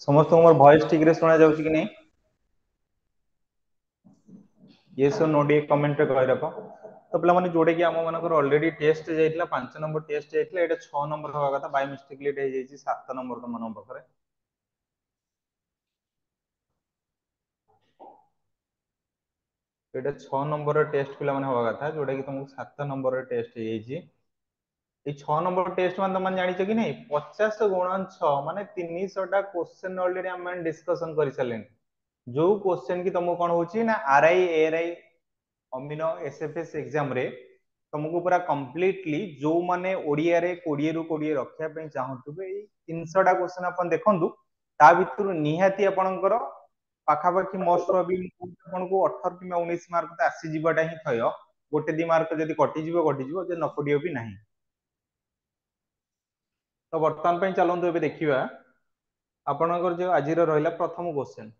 समस्त मोर वॉइस ठीक रे सुना जाउछि कि नहीं? यस और नो डी कमेंट रे कहि रखो। तो पिला माने जोडे कि हम मानकर ऑलरेडी टेस्ट जाइतला 5 नंबर टेस्ट जाइतला एटा 6 नंबर होगा कथा बाय मिस्टेकली एटा हे जाइछि 7 नंबर तो मन बखरे। एटा 6 नंबर टेस्ट पिला माने होगा कथा जोडे कि तुमको 7 नंबर टेस्ट हे जाइछि। এই 6 নম্বর টেস্ট মানে তুমি জানিছো কি নাই 50 গুণন 6 মানে 300 টা क्वेश्चन ऑलरेडी हम डिस्कशन करि सलेन जो क्वेश्चन की तुमको कोन होची ना RI ARY amino SFS exam रे तुमको पूरा कंप्लीटली जो माने ओडिया रे 20 रु 20 रखिया पे चाहतुबे ए 300 टा क्वेश्चन अपन देखंतु ता भितरु निहाती आपनकर पाखापाखि मोस्ट अभी आपनको 18 कि 19 मार्क तो आसी जीवाटा ही थय गोटे दी मार्क जदी कटि जीवो जे न कटियो भी नाही। तो वर्तमान पे चलते एबे देखिबा आपनकर जो आज रहिला प्रथम क्वेश्चन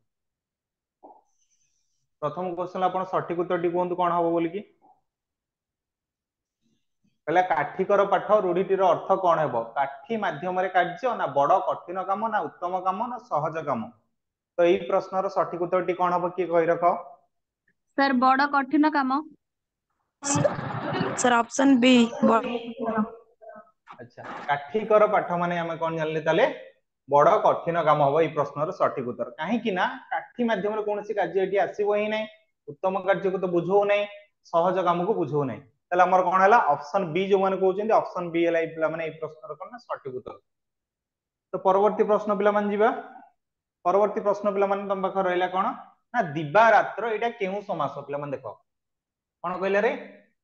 आपण सठिक उत्तर टी कोन कोन हबो बोली की पहला काठीकर पाठ रूढ़ीटीर अर्थ कौन है काठी माध्यम कार्य ना बड़ कठिन काम ना उत्तम काम ना सहज काम तो यही प्रश्नर सठिक उत्तर टी कौन हम किए कहि रख सर बड़ कठिन काम सर ऑप्शन बी अच्छा काठीकर पाठ माने हमें कौन जानले ताले बड़ कठिन काम हम ये प्रश्नर सठिक उत्तर कहीं ना काठी माध्यम कौन कार्य ये आसब ही ना उत्तम कार्य को तो बुझो ना सहज काम को बुझो ना ताले हमर कोन हला ऑप्शन बी जो माने कहउछन ऑप्शन बी हला पिला माने ए प्रश्नर कोन ना सठिक उत्तर। तो परवर्ती प्रश्न पिला मान जीवा परवर्ती प्रश्न पिला मान तम पाख रहला कोन ना दिबा रात्र एटा केहू समास पिला मान देखो कोन कहले रे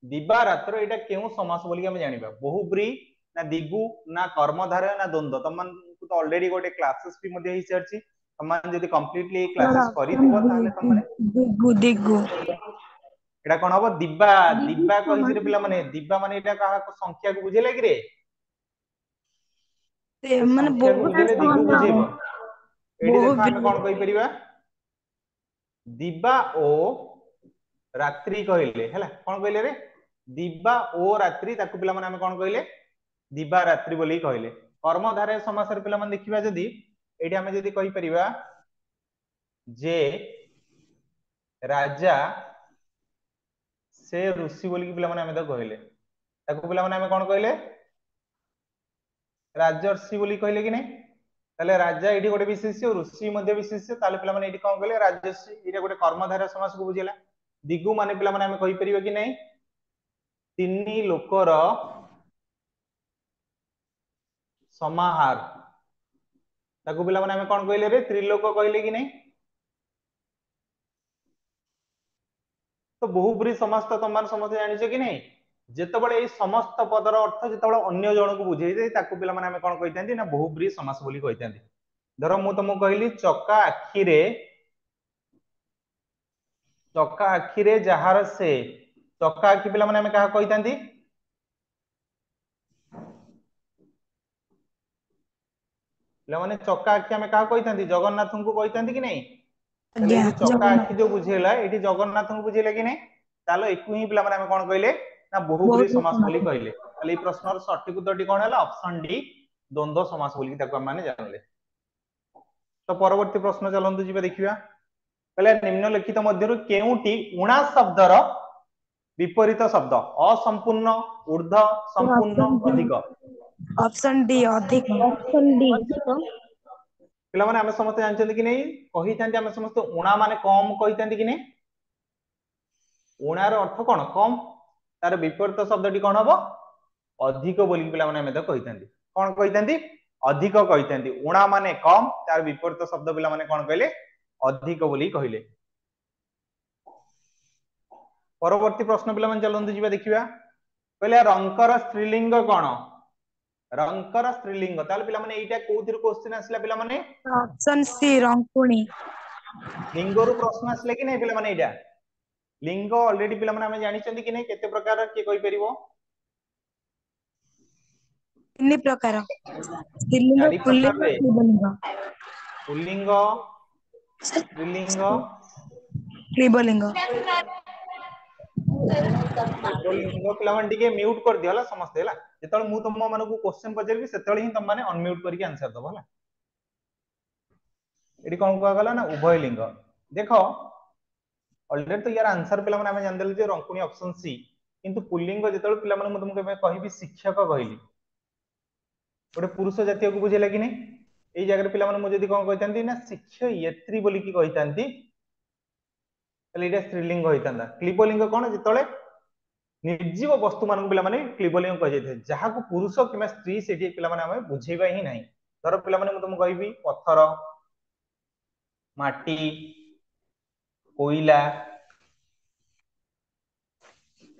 दिबा रात्र एटा केहू समास बोली हम जानिबा बहुब्री ना दिगु ना कर्मधारय ना द्वंद्व तम मान को तो ऑलरेडी गोटे क्लासेस भी मध्ये ही चर्ची तम मान जदी कंप्लीटली क्लासेस करिथिबो ताले तम माने दिगु दिगु एटा कोन हबो दिबा दिबा कहि रे पिला माने दिबा माने एटा काहा संख्या को बुझेला कि रे माने संख्या को बहुत बुझेले दिगु बुझेबो एडी देखो हम बहुत कोन कहि परिबा दिबा ओ रात्रि कहले हैला कोन कहले रे दिबा ओ रात्रि ताकु पिला माने हम कोन कहले दिबा रात्रि बोली कहले कर्मधारय समास रे पिला माने देखिबा जदी एडी हम जदी कहि परिबा जे राजा से ऋषि बोली पिला माने हम तो कहले ताकु पिला माने हम कोन कहले राजर्षि बोली कहले कि नहीं ताले राजा एठी गोटे विशेष्य ऋषि मध्य विशेष्य ताले पिला माने एठी कोन कहले राजर्षि एटा गोटे कर्मधारय समास को बुझेला दिगु माने पिला माने हम कहि परिबा कि नहीं तिनी लोकर समाहार ताकु पिला माने हम कोन कहले रे त्रिलोक कहले कि नहीं तो बहुब्री समास तो तुम मान समस्त जानिछ कि नहीं जेतेबेले ए समस्त पदर अर्थ जेतेबेले अन्य जन को बुझेई दे ताकु पिला माने हम कोन कहितांती ना बहुब्री समास बोली कहितांती धर मु तुमको कहली चका आखी रे जहार से चका आखी पिला माने हम कहा कहितांती पिला माने चका आखी हम कहा कहितांती जगन्नाथ को कहितांती कि नहीं ताले जो चका आखी जो बुझेला एठी जगन्नाथ को बुझेला कि नहीं तालो एकु ही पिला माने हम कोन कहले ना बहुब्री समास बोली कहले ताले ई प्रश्नर सठिक उत्तरटी कोन हला ऑप्शन डी द्वंद्व समास बोली ताको हम माने जानले। तो परवर्ती प्रश्न चलंतु जिबे देखिबा पहले निम्नलिखित मध्यरु केउटी उणा शब्दर विपरीत शब्द असंपूर्ण ऊर्ध्व संपूर्ण अधिक ऑप्शन डी अधिक पिला माने हम समस्त जानछन कि नहीं कहितांती हम समस्त उणा माने कम कहितांती कि नहीं उणार अर्थ कोन कम तार विपरीत शब्दटी कोन हबो अधिक बोली पिला माने हम तो कहितांती कोन कहितांती अधिक कहितांती उणा माने कम तार विपरीत शब्द पिला माने कोन कहले अधिक बोली कहले। परवर्ती प्रश्न पिला माने चलंतु जिबा देखिबा कहले रंकर स्त्रीलिंग कोन रंकर स्त्रीलिंग ताले पिला माने एटा कोथिर क्वेश्चन आसला पिला माने ऑप्शन सी रंकुणी लिंगरु प्रश्न आसले कि नहीं पिला माने एटा लिंग ऑलरेडी पिला माने हम जानि चंदी कि नहीं केते प्रकार के कहि परिबो तीन प्रकार स्त्रीलिंग चारि प्रकार रे पुल्लिंग पुल्लिंग स्त्रीलिंग क्लीबलिंग लिंग पिला माने टिके म्यूट कर दियो हला समस्त हला जेतल मु तुम माने को क्वेश्चन पचरबी सेतल ही तुम माने अनम्यूट करके आंसर दबो हला एटी कौन कह गला ना उभय लिंग देख ऑलरेडी तो यार आंसर पिला माने हमें जान देले जे रंकुणी ऑप्शन सी किंतु पुल्लिंग जेतल पिला माने तुमको कहबी शिक्षक कहली गोटे पुरुष जातीय को बुझेला कि नहीं एई जगह पिला माने मु जदी कोन कहतांती ना शिक्षयित्री बोली की कहतांती तले एटा स्त्रीलिंग होइतांदा क्लीबलिंग कोन जेतले निर्जीव वस्तु मान पिला माने क्लीबलिंग कह जाय जहा को पुरुष किबा स्त्री सेठी पिला माने हमें बुझेबा ही नहीं धर पिला माने मु तुमको कहबी पत्थर माटी कोइला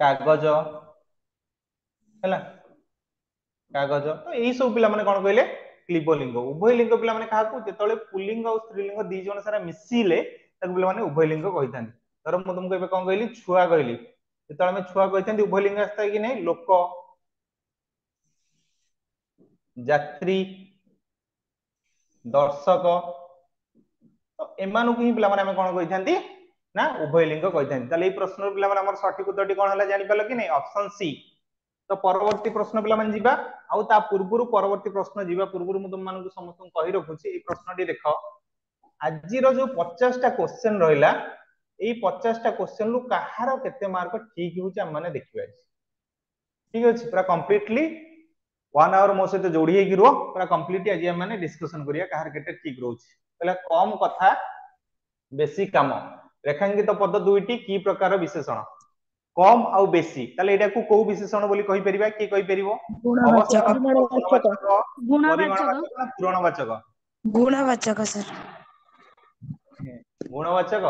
कागज हैला कागज तो यही सब पिला माने कोन कहले क्लीबलिंग उभय लिंग पिला माने काहा को जेतले पुल्लिंग और स्त्रीलिंग दी जण सारा मिसिले ताको पिला माने उभय लिंग कहितांती धर मु तुमको एबे कोन कहली छुआ कहली जेतले हम छुआ कहितांती उभय लिंग आस्ता कि नहीं लोक यात्री दर्शक तो एमानु ही पिला माने हम कोन कहितांती ना उभय लिंग कहितांती ताले ए प्रश्न पिला माने हमर सठिक उत्तरटी कोन हला जानि पालो कि नहीं ऑप्शन सी तो परवर्ती प्रश्न पिला माने जीवा आउ ता पूर्वरु परवर्ती प्रश्न जीवा पूर्वरु मु तुम मानकु समस्त कहि रखुची ए प्रश्नटी देखो आजि रो जो 50 टा क्वेश्चन रहिला ए 50 टा क्वेश्चन लु कहार केते मार्क ठीक होची हम माने देखिबा ठीक अछि पूरा कंप्लीटली 1 आवर मो सहित जोड़ी हेकि रो पूरा कंप्लीटली आज हम माने डिस्कशन करिया कहार केते ठीक रहउची पहला कम कथा बेसी काम रेखांकित पद दुईटी की प्रकार विशेषण कम आउ बेसी ताले एटा को को विशेषण बोली कहि परिबा की कहि परिबो गुणवाचक परिमाणवाचक ना पूरणवाचक गुणवाचक सर गुणवाचक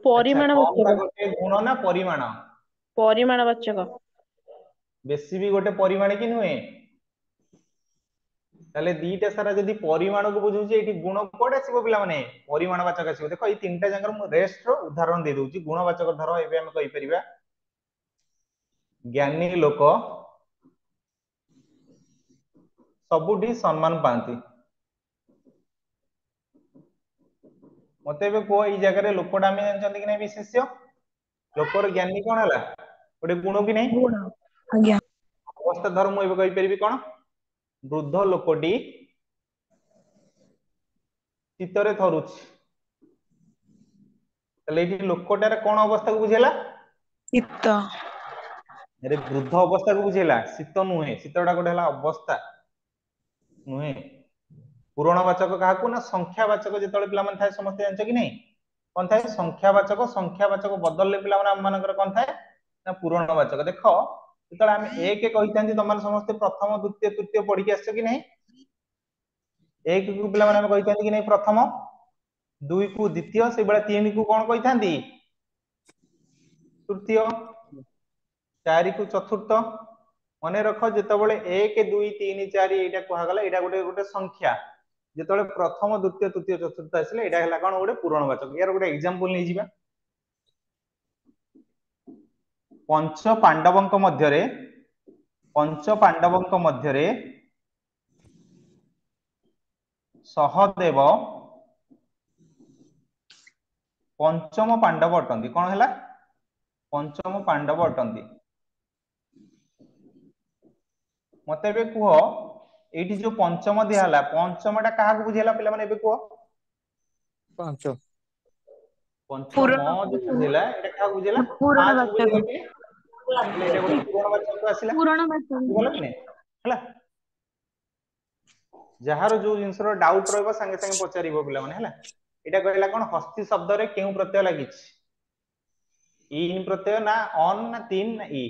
परिमाणवाचक कम ता गोटे गुण ना परिमाण परिमाणवाचक बेसी भी गोटे परिमाण की नुहे ताले दीटा सारा जदी परिमाण को बुझुची एठी गुण कोड आसीबो पिला माने परिमाणवाचक आसीबो देखो ए तीनटा जंगर मु रेस्ट रो उदाहरण दे दोची गुणवाचक धरो एबे हम कहि परिबा ज्ञानी लोक सबुठी सम्मान पाती मते बे को ई जगह रे लोकडा में जानचंदी कि नै विशेष्य लोकर ज्ञानी कोन हला ओडे गुण कि नै गुण आज्ञा अवस्था धर मु एबे कहि परिबी कोन वृद्ध लोकटी चित्तरे थरुछि तले एठी लोकटार कोन अवस्था को बुझेला चित्त अरे वृद्ध अवस्था को बुझेला शीत नुहे शीतटा गोटे हला अवस्था नुहे पूरणवाचक कहा को ना संख्यावाचक जेतले पिला मन थाए समस्त जानछ कि नै कोन थाए संख्यावाचक बदलले पिला मन हम मानकर कोन थाए ना पूरणवाचक देखो जेतले हम एक कहितांती तमन समस्त प्रथम द्वितीय तृतीय पढि के आछो कि नै एक को पिला मन हम कहितांती कि नै प्रथम दुई को द्वितीय से बेला तीन को कोन कहितांती तृतीय चारि को चतुर्थ मने रख जेतबेले 1 2 3 4 एटा कहा गला एटा गोटे गोटे संख्या जेतबेले प्रथम द्वितीय तृतीय चतुर्थ आसले एटा हला कोन गोटे पूरणवाचक यार गोटे एग्जांपल नै जिबा पंच पांडवंक मध्यरे सहदेव पंचम पांडव अटंती कोन हला पंचम पांडव अटंती मते बे कुह एठी जो पंचम दिया हला पंचमटा काहा को बुझेला पिला माने बे कुह पांच पंचम जो बुझेला एटा काहा को बुझेला पांच को बुझेला कि ले एटा गोटे पूरणवाचक आसिला पूरणवाचक बोला कि नै हला जहार जो जिंसर डाउट रहबो संगे संगे पचारिबो पिला माने हला एटा कहला कोन हस्ती शब्द रे केउ प्रत्यय लागिछ इन प्रत्यय ना ऑन ना तीन ना ई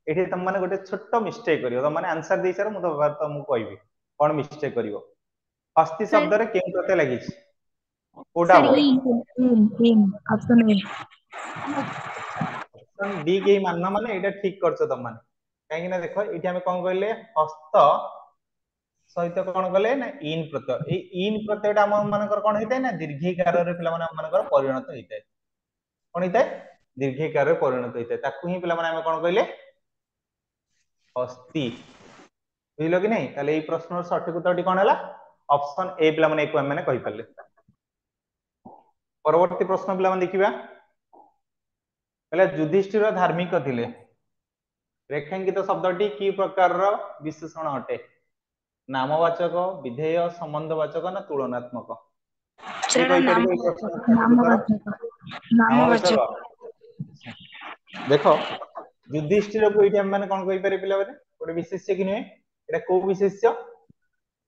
एठी तम माने गोटे छोट मिस्टेक करियो तम माने आंसर देई सार मु तो मु कहबी कोन मिस्टेक करियो हस्ती शब्द रे केउ प्रत्यय लागिछ कोडा हो इन ऑप्शन ए ऑप्शन डी के मानना माने एटा ठीक करछ तम माने काहे कि ना देखो एठी हम कोन कहले हस्त सहित कोन कहले ना इन प्रत्यय ए इन प्रत्ययटा हम मानकर कोन हेतै ना दीर्घिकार रे पिला माने हम मानकर परिणत हेतै कोन हेतै दीर्घिकार रे परिणत हेतै ताकू ही पिला माने हम कोन कहले हस्ती बुझलो कि नहीं ताले ए प्रश्न सठिक उत्तरटी कोन हला ऑप्शन ए पिला माने एको हम माने कहि परले परवर्ती प्रश्न पिला माने देखिबा पहले युधिष्ठिर धार्मिक थिले रेखांकित शब्दटी की प्रकार रो विशेषण अटे नामवाचक विधेय संबंधवाचक ना तुलनात्मक କିଏ ସେଟା କହିପାରିବ ଏଇ ପ୍ରଶ୍ନର ସଠିକ ଉତ୍ତର? ନାମବାଚକ। ଆଚ୍ଛା। ଦେଖ ଯୁଧିଷ୍ଠିରକୁ ଏଇଠି ଆମେ ମାନେ କଣ କହିପାରିବେ ପିଲାମାନେ? ଗୋଟେ ବିଶେଷ୍ୟ କି ନୁହେଁ? ଏଇଟା କୋଉ ବିଶେଷ୍ୟ?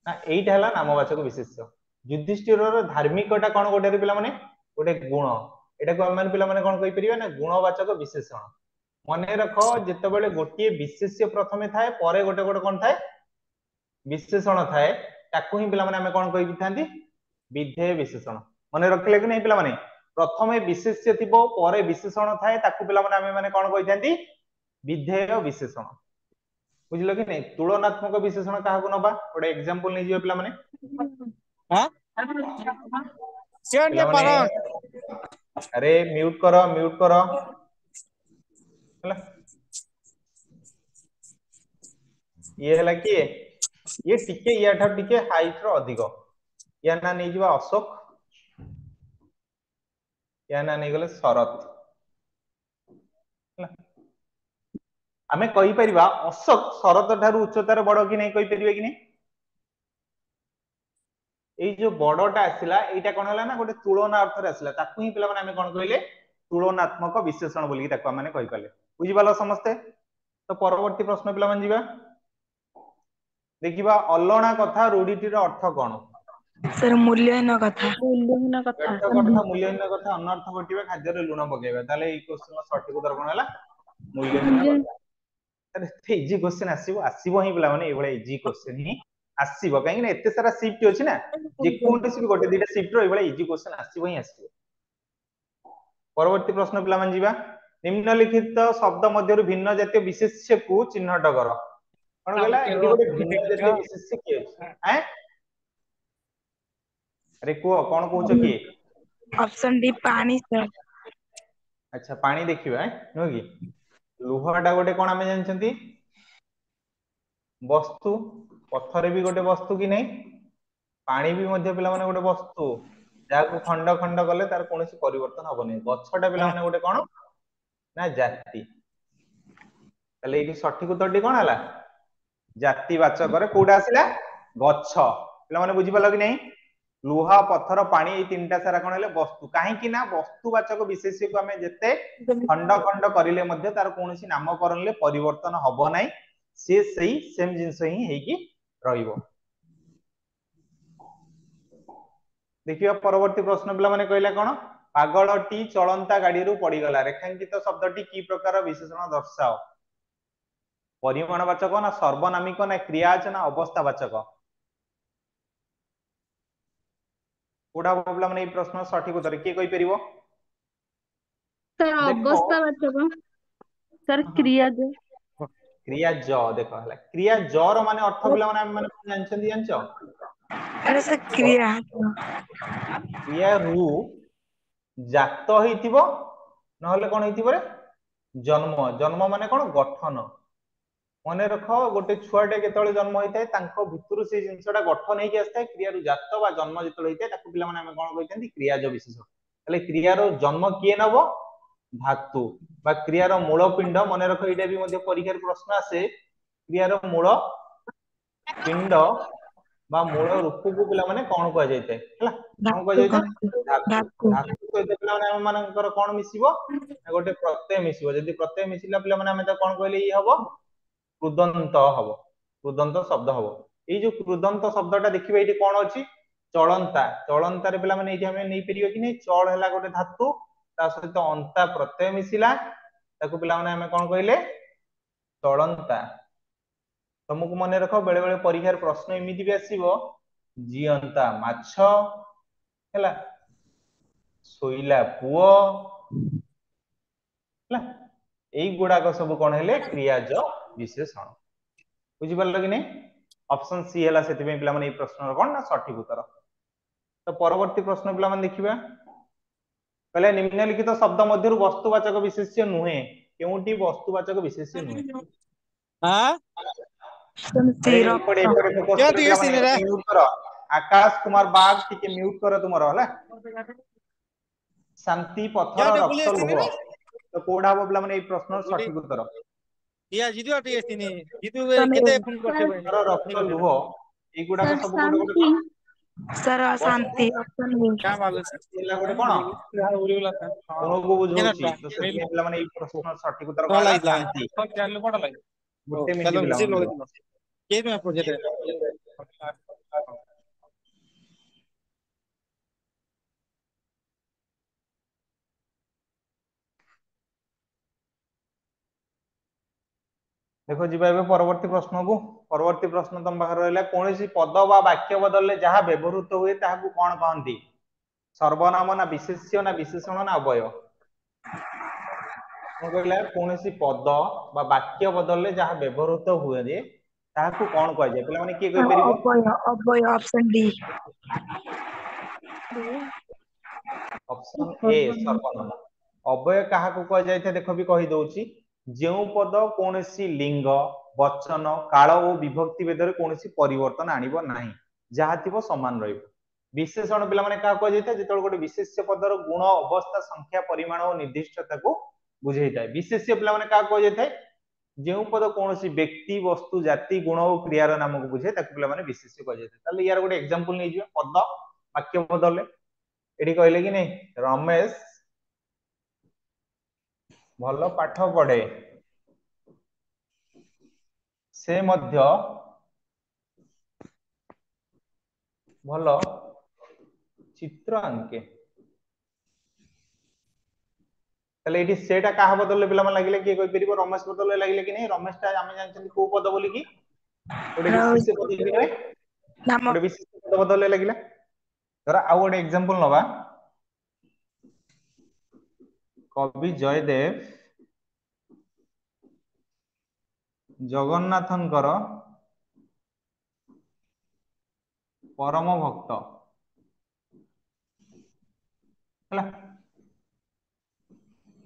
ନା ଏଇଟା ହେଲା ନାମବାଚକ ବିଶେଷ୍ୟ। ଯୁଧିଷ୍ଠିରର ଧାର୍ମିକଟା କଣ ଗୋଟେ ପିଲାମାନେ? ଗୋଟେ ଗୁଣ। ଏଟାକୁ ଆମେ ମାନେ ପିଲାମାନେ କଣ କହିପାରିବା? ନା ଗୁଣବାଚକ ବିଶେଷଣ। ମନେ ରଖ ଯେତେବେଳେ ଗୋଟିଏ ବିଶେଷ୍ୟ ପ୍ରଥମେ ଥାଏ ପରେ ଗୋଟେ ଗୋଟେ କଣ ଥାଏ? ବିଶେଷଣ ଥାଏ। ତାକୁ ହିଁ ପିଲାମାନେ ଆମେ କଣ କହିଥାନ୍ତି? ବିଧେୟ ବିଶେଷଣ। ମନେ ରଖିଲେ କି ନାହିଁ ପିଲାମାନେ? ପ୍ରଥମେ ବିଶେଷ୍ୟ ଥିବ ପରେ ବିଶେଷଣ ଥାଏ, ତାକୁ ପିଲାମାନେ ଆମେ ମାନେ କଣ କହିଥାନ୍ତି? ବିଧେୟ ବିଶେଷଣ। ବୁଝିଲ କି ନାହିଁ? ତୁଳନାତ୍ମକ ବିଶେଷଣ କାହାକୁ ନବା? ଗୋଟେ ଏକ୍ସାମ୍ପଲ ନେଇଯିବା ପିଲାମାନେ। ପିଲାମାନେ ଆରେ म्यूट करो ହେଲା। ये ହେଲା କିଏ? ये टिके या ठार टिके हाइट रो अधिक। या ना नहीं जीवा अशोक, या ना नहीं गले शरत। आमे कहि परिबा अशोक शरत ठारू उच्चतार बड़ कि नहीं कहि परिबे कि नहीं? এই যে বড়টা আসিলা এইটা কোন হলা না গোটে তুলনা অর্থরে আসিলা, তাকু হি পিলা মানে আমি কোন কইলে তুলনাত্মক বিশেষণ বলি তাকু মানে কই পালে। বুঝি পালো সমস্তে? তো পরবর্তী প্রশ্ন পিলা মানে ଯିବା। ଦେଖିବା ଅଲଣା କଥା ରୂଢିଟିର ଅର୍ଥ କଣ? सर मूल्यहीन कथा। ମୂଲ୍ୟହୀନ କଥା। ବ୍ୟର୍ଥ କଥା, ମୂଲ୍ୟହୀନ କଥା, ଅନର୍ଥ ଘଟିବା, ଖାଦ୍ୟରେ ଲୁଣ ପକେଇବା। ତାହେଲେ ଏଇ କ୍ୱେଶ୍ଚନର ସଠିକ ଉତ୍ତର କଣ ହେଲା? ମୂଲ୍ୟହୀନ କଥା। ଆରେ ଏତେ ଇଜି କ୍ୱେଶ୍ଚନ ଆସିବ ହିଁ ପିଲାମାନେ, ଏଇଭଳିଆ ଇଜି କ୍ୱେଶ୍ଚନ ହିଁ ଆସିବ। କାହିଁକି ନା ଏତେ ସାରା ଶିଫ୍ଟ ଅଛି ନା, ଯେ କୌଣସି ବି ଗୋଟେ ଦିଟା ଶିଫ୍ଟର ଏଇଭଳିଆ ଇଜି କ୍ୱେଶ୍ଚନ ଆସିବ ହିଁ ଆସିବ। ପରବର୍ତ୍ତୀ ପ୍ରଶ୍ନ ପିଲାମାନେ ଯିବା। ନିମ୍ନଲିଖିତ ଶବ୍ଦ ମଧ୍ୟରୁ ଭିନ୍ନ ଜାତୀୟ ବିଶେଷ୍ୟକୁ ଚିହ୍ନଟ କର। କଣ କହିଲା? ଏଠି ଗୋଟେ ଭିନ୍ନ ଜାତୀୟ ବିଶେଷ୍ୟ କିଏ ଅଛି? अरे कुह कौन कौच किए? ऑप्शन डी पानी सर। अच्छा पानी देखिबा नुह कि लुहटा गोटे कौन आमे जानछंती? वस्तु। पत्थर भी गोटे वस्तु कि नहीं? पानी भी मध्य पिला माने गोटे वस्तु जाको खंड खंड कले तार कोनोसी परिवर्तन हबनी। गछटा पिला माने गोटे कोन ना जाति। तले एठी सठिक उत्तरटी कोन हला? जातिवाचक रे कोडा आसिला? गछ। पिला माने बुझि पालो कि नहीं? लुहा पत्थर पानी ये तीनटा सारा कौन है? वस्तु। कहीं ना वस्तुवाचक विशेष्य को आम जिते खंड खंड करिले मध्य तार कोनोसी नामकरण ले परिवर्तन हबो नाही, से सही सेम जिंस ही हेकी रहिबो। देखियो परवर्ती प्रश्न पिला माने कहला कोन? पागलटी चलंता गाड़ी रु पड़ी गला। रेखांकित शब्दटी की प्रकार विशेषण दर्शाओ? परिमाणवाचक ना सर्वनामिक ना क्रियाज ना अवस्थावाचक? कोडा प्रॉब्लम नै प्रश्न सठिक उत्तर के कहि परिबो? सर अवस्थावाचक। सर क्रियाज। क्रियाज देखो हला क्रियाज रो माने अर्थ पिला माने हम माने जानछंती जानछो? अरे सर क्रिया क्रिया रु जात होइतिबो नहले कोन होइतिबो रे? जन्म। जन्म माने कोन? गठन। मने रखो गोटे छुआटे केतळे जन्म होइताय तांको भितरु से जिंसटा गठन हेकि आस्ताय क्रिया रु जात बा जन्म जेतळे होइताय ताकु पिला माने हम कोन कहितंती? क्रियाज विशेषण। तले क्रिया रो जन्म किए नबो? धातु बा क्रिया रो मूल पिंड। मने रखो एटा भी मध्ये परीक्षा प्रश्न आसे क्रिया रो मूल पिंड बा मूल रूप को पिला माने कोन कह जायते हला? कोन कह जायते? धातु। धातु सहित पिला माने हम मानकर कोन मिसिबो? गोटे प्रत्यय मिसिबो। जदि प्रत्यय मिसिला पिला माने हम त कोन कहले ई हबो? कृदंत हबो। कृदंत शब्द हबो। ए जो कृदंत शब्दटा देखिबे एठी कोन अछि? चलंता। चलंता रे पिला माने एठी हम नै परियो कि नै? चल हला गोटे धातु ता सहित अंता प्रत्यय मिसिला ताकू पिला माने हम कोन कहले? चलंता। तुमको मन रख बेले बेले परीक्षार प्रश्न एमिति भी आसीबो जियंता माछ हैला सोइला पुओ हैला एई गुडाक सब कोन हेले? क्रियाज विशेषण। बुझि पारलो कि नै? ऑप्शन सी हैला सेति में पिला माने ई प्रश्नर कोन ना सठिक उत्तर। तो परवर्ती प्रश्न पिला माने देखिबा। कहले निम्नलिखित शब्द मध्यरु वस्तुवाचक विशेष्य नुहे केउंटी वस्तुवाचक विशेष्य नुहे? हां अरे एपड़े फोकस क्या कर दिए पिला माने सिनेरा म्यूट करो। आकाश कुमार बाग टिके म्यूट करो तुमरो हला। शांति पत्थर क्या टे रक्त बोलिए लुह। सिनेरा तो कोडा हबो पिला माने ई प्रश्नर सठिक उत्तर? या जीतु आटे सिने जीतु सर केते फोन करते सर भाई पत्थर रक्त लुह एई गुडा सर सब गोटे गोटे शांति। कोन? सर अशांति ऑप्शन बी। क्या मालूम ହେଲା ଗୋଟେ କଣ ଗୁଣକୁ ବୁଝଉଛି ତ ସେଥିପାଇଁ ପିଲାମାନେ ଏଇ ପ୍ରଶ୍ନର ସଠିକ ଉତ୍ତର କଣ ହେଲା ଶାନ୍ତି। ଗୋଟେ ମିନିଟ ପିଲାମାନେ ରୁହ। देखो जी परवर्ती प्रश्न को परवर्ती प्रश्न तुम पाखर रहा कौन पद बा वाक्य बदलले जहाँ व्यवहृत हुए ताकू कौन कहती सर्वनाम ना विशेष्य ना विशेषण ना अवय कहला कौन पद बा वाक्य बदलले जहाँ व्यवहृत हुए ताकू कौन कह जाए पे किए कहि परिबो अभय अभय ऑप्शन डी। ऑप्शन ए सर्वनाम अवय क्या कह जाए देख भी कही दउची जो पद कौन लिंग वचन काल और विभक्ति भेद कौन परिवर्तन आणिब नाही जहाँ थी समान रहिबो विशेषण पिला माने का कह जाय जो गोटे विशेष्य पदर गुण अवस्था संख्या परिमाण और निर्दिष्टता को बुझे था विशेष्य पिला माने का कह जाय जो पद कौन व्यक्ति वस्तु जाति गुण और क्रियार नाम को बुझे पिला माने विशेष्य कह जाय यार गोटे एग्जांपल नहीं जिवे पद वाक्य बदलले एठी कहले कि नहीं रमेश भल पाठ पढ़े से मध्य भल चित्र आंके ये सेटा क्या बदल पे लगे किए कह पार रमेश बदल लगे कि नहीं रमेश टा आम जानते कौ पद बोल कि गोटे विशेष पद गोटे विशेष पद बदल लगे धर आउ गोटे एग्जांपल नवा कवि जयदेव जगन्नाथंकर परम भक्त है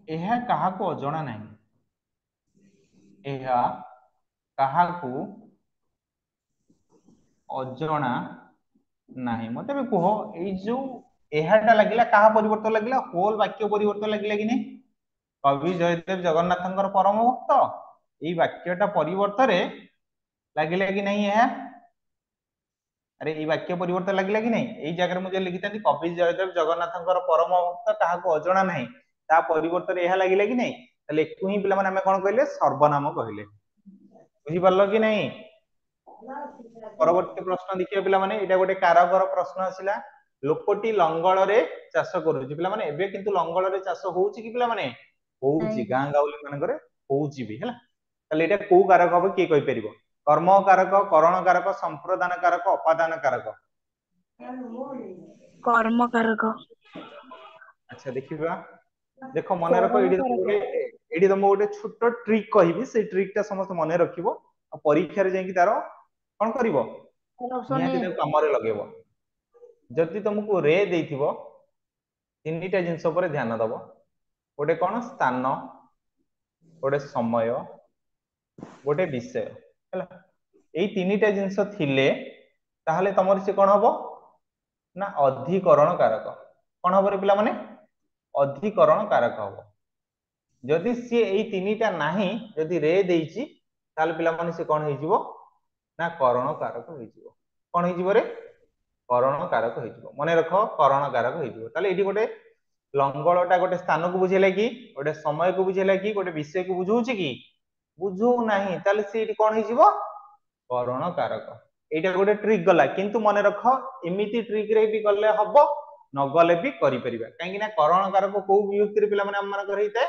यह काहाकू अजଣା नहीं यह काहाकू अजଣା नहीं मत भी कह ये जो यहटा लगिला कहा परिवर्तन लगिला होल वाक्य परिवर्तन लगिला कि नहीं कवि जयदेव जगन्नाथंकर परम भक्त ये वाक्यटा परिवर्तन लगिला कि नहीं यह अरे ये वाक्य परिवर्तन लगिला कि नहीं यही जगह मुझे लिखी था कवि जयदेव जगन्नाथंकर परम भक्त काहाकू अजଣା नहीं ता परिवर्तन यह लगिला कि नहीं ताले एकु ही पिला माने हमें कोन कहले सर्वनाम कहले बुझी पारलो कि नहीं परवर्ती प्रश्न देखिए पिला माने एटा गोटे कारगर प्रश्न आसिला लोकटी लंगल रे चाष करूची पिला माने एबे किंतु लंगल रे चाष होउची कि पिला माने होउची गां गाउली माने करे होउची भी हैला ताले एटा को कारक हो के कहि परिबो कर्म कारक करण कारक संप्रदान कारक अपादान कारक कर्म कारक। अच्छा देखिबा देखो मन रख एडी तुम गोटे छोट ट्रिक कहबी से ट्रिकटा समस्त मन रखिबो आ परीक्षा रे जाई तारो कोन करिवो निहाती ताको काम रे लगेबो जदि तुमको रे देइथिबो तीनटा जिंस पर ध्यान दबो गोटे कोन स्थान गोटे समय गोटे विषय हैला एई तीनटा जिंस थिले ताहले तमर से कोन हबो ना अधिकरण कारक कोन हबो रे पिला माने अधिकरण कारक हबो जदि सी एई तीनटा नाही जदि रे देइची ताहले पिला माने से कोन हेजिवो ना करण कारक हेजिवो कोन हेजिवो रे करण कारक हेजिवो मने रखो करण कारक हेजिवो ताले एठी गोटे लंगलटा गोटे स्थान को बुझेला कि गोटे समय को बुझेला कि गोटे विषय को बुझौची कि बुझौ नाही ताले से एठी कोन हेजिवो करण कारक एटा गोटे ट्रिक गला किंतु मने रखो एमिति ट्रिक रे भी गले हबो न गले भी करि परिबा काहे ना करण कारक को विभक्ति रे पिला माने हम मान करहिते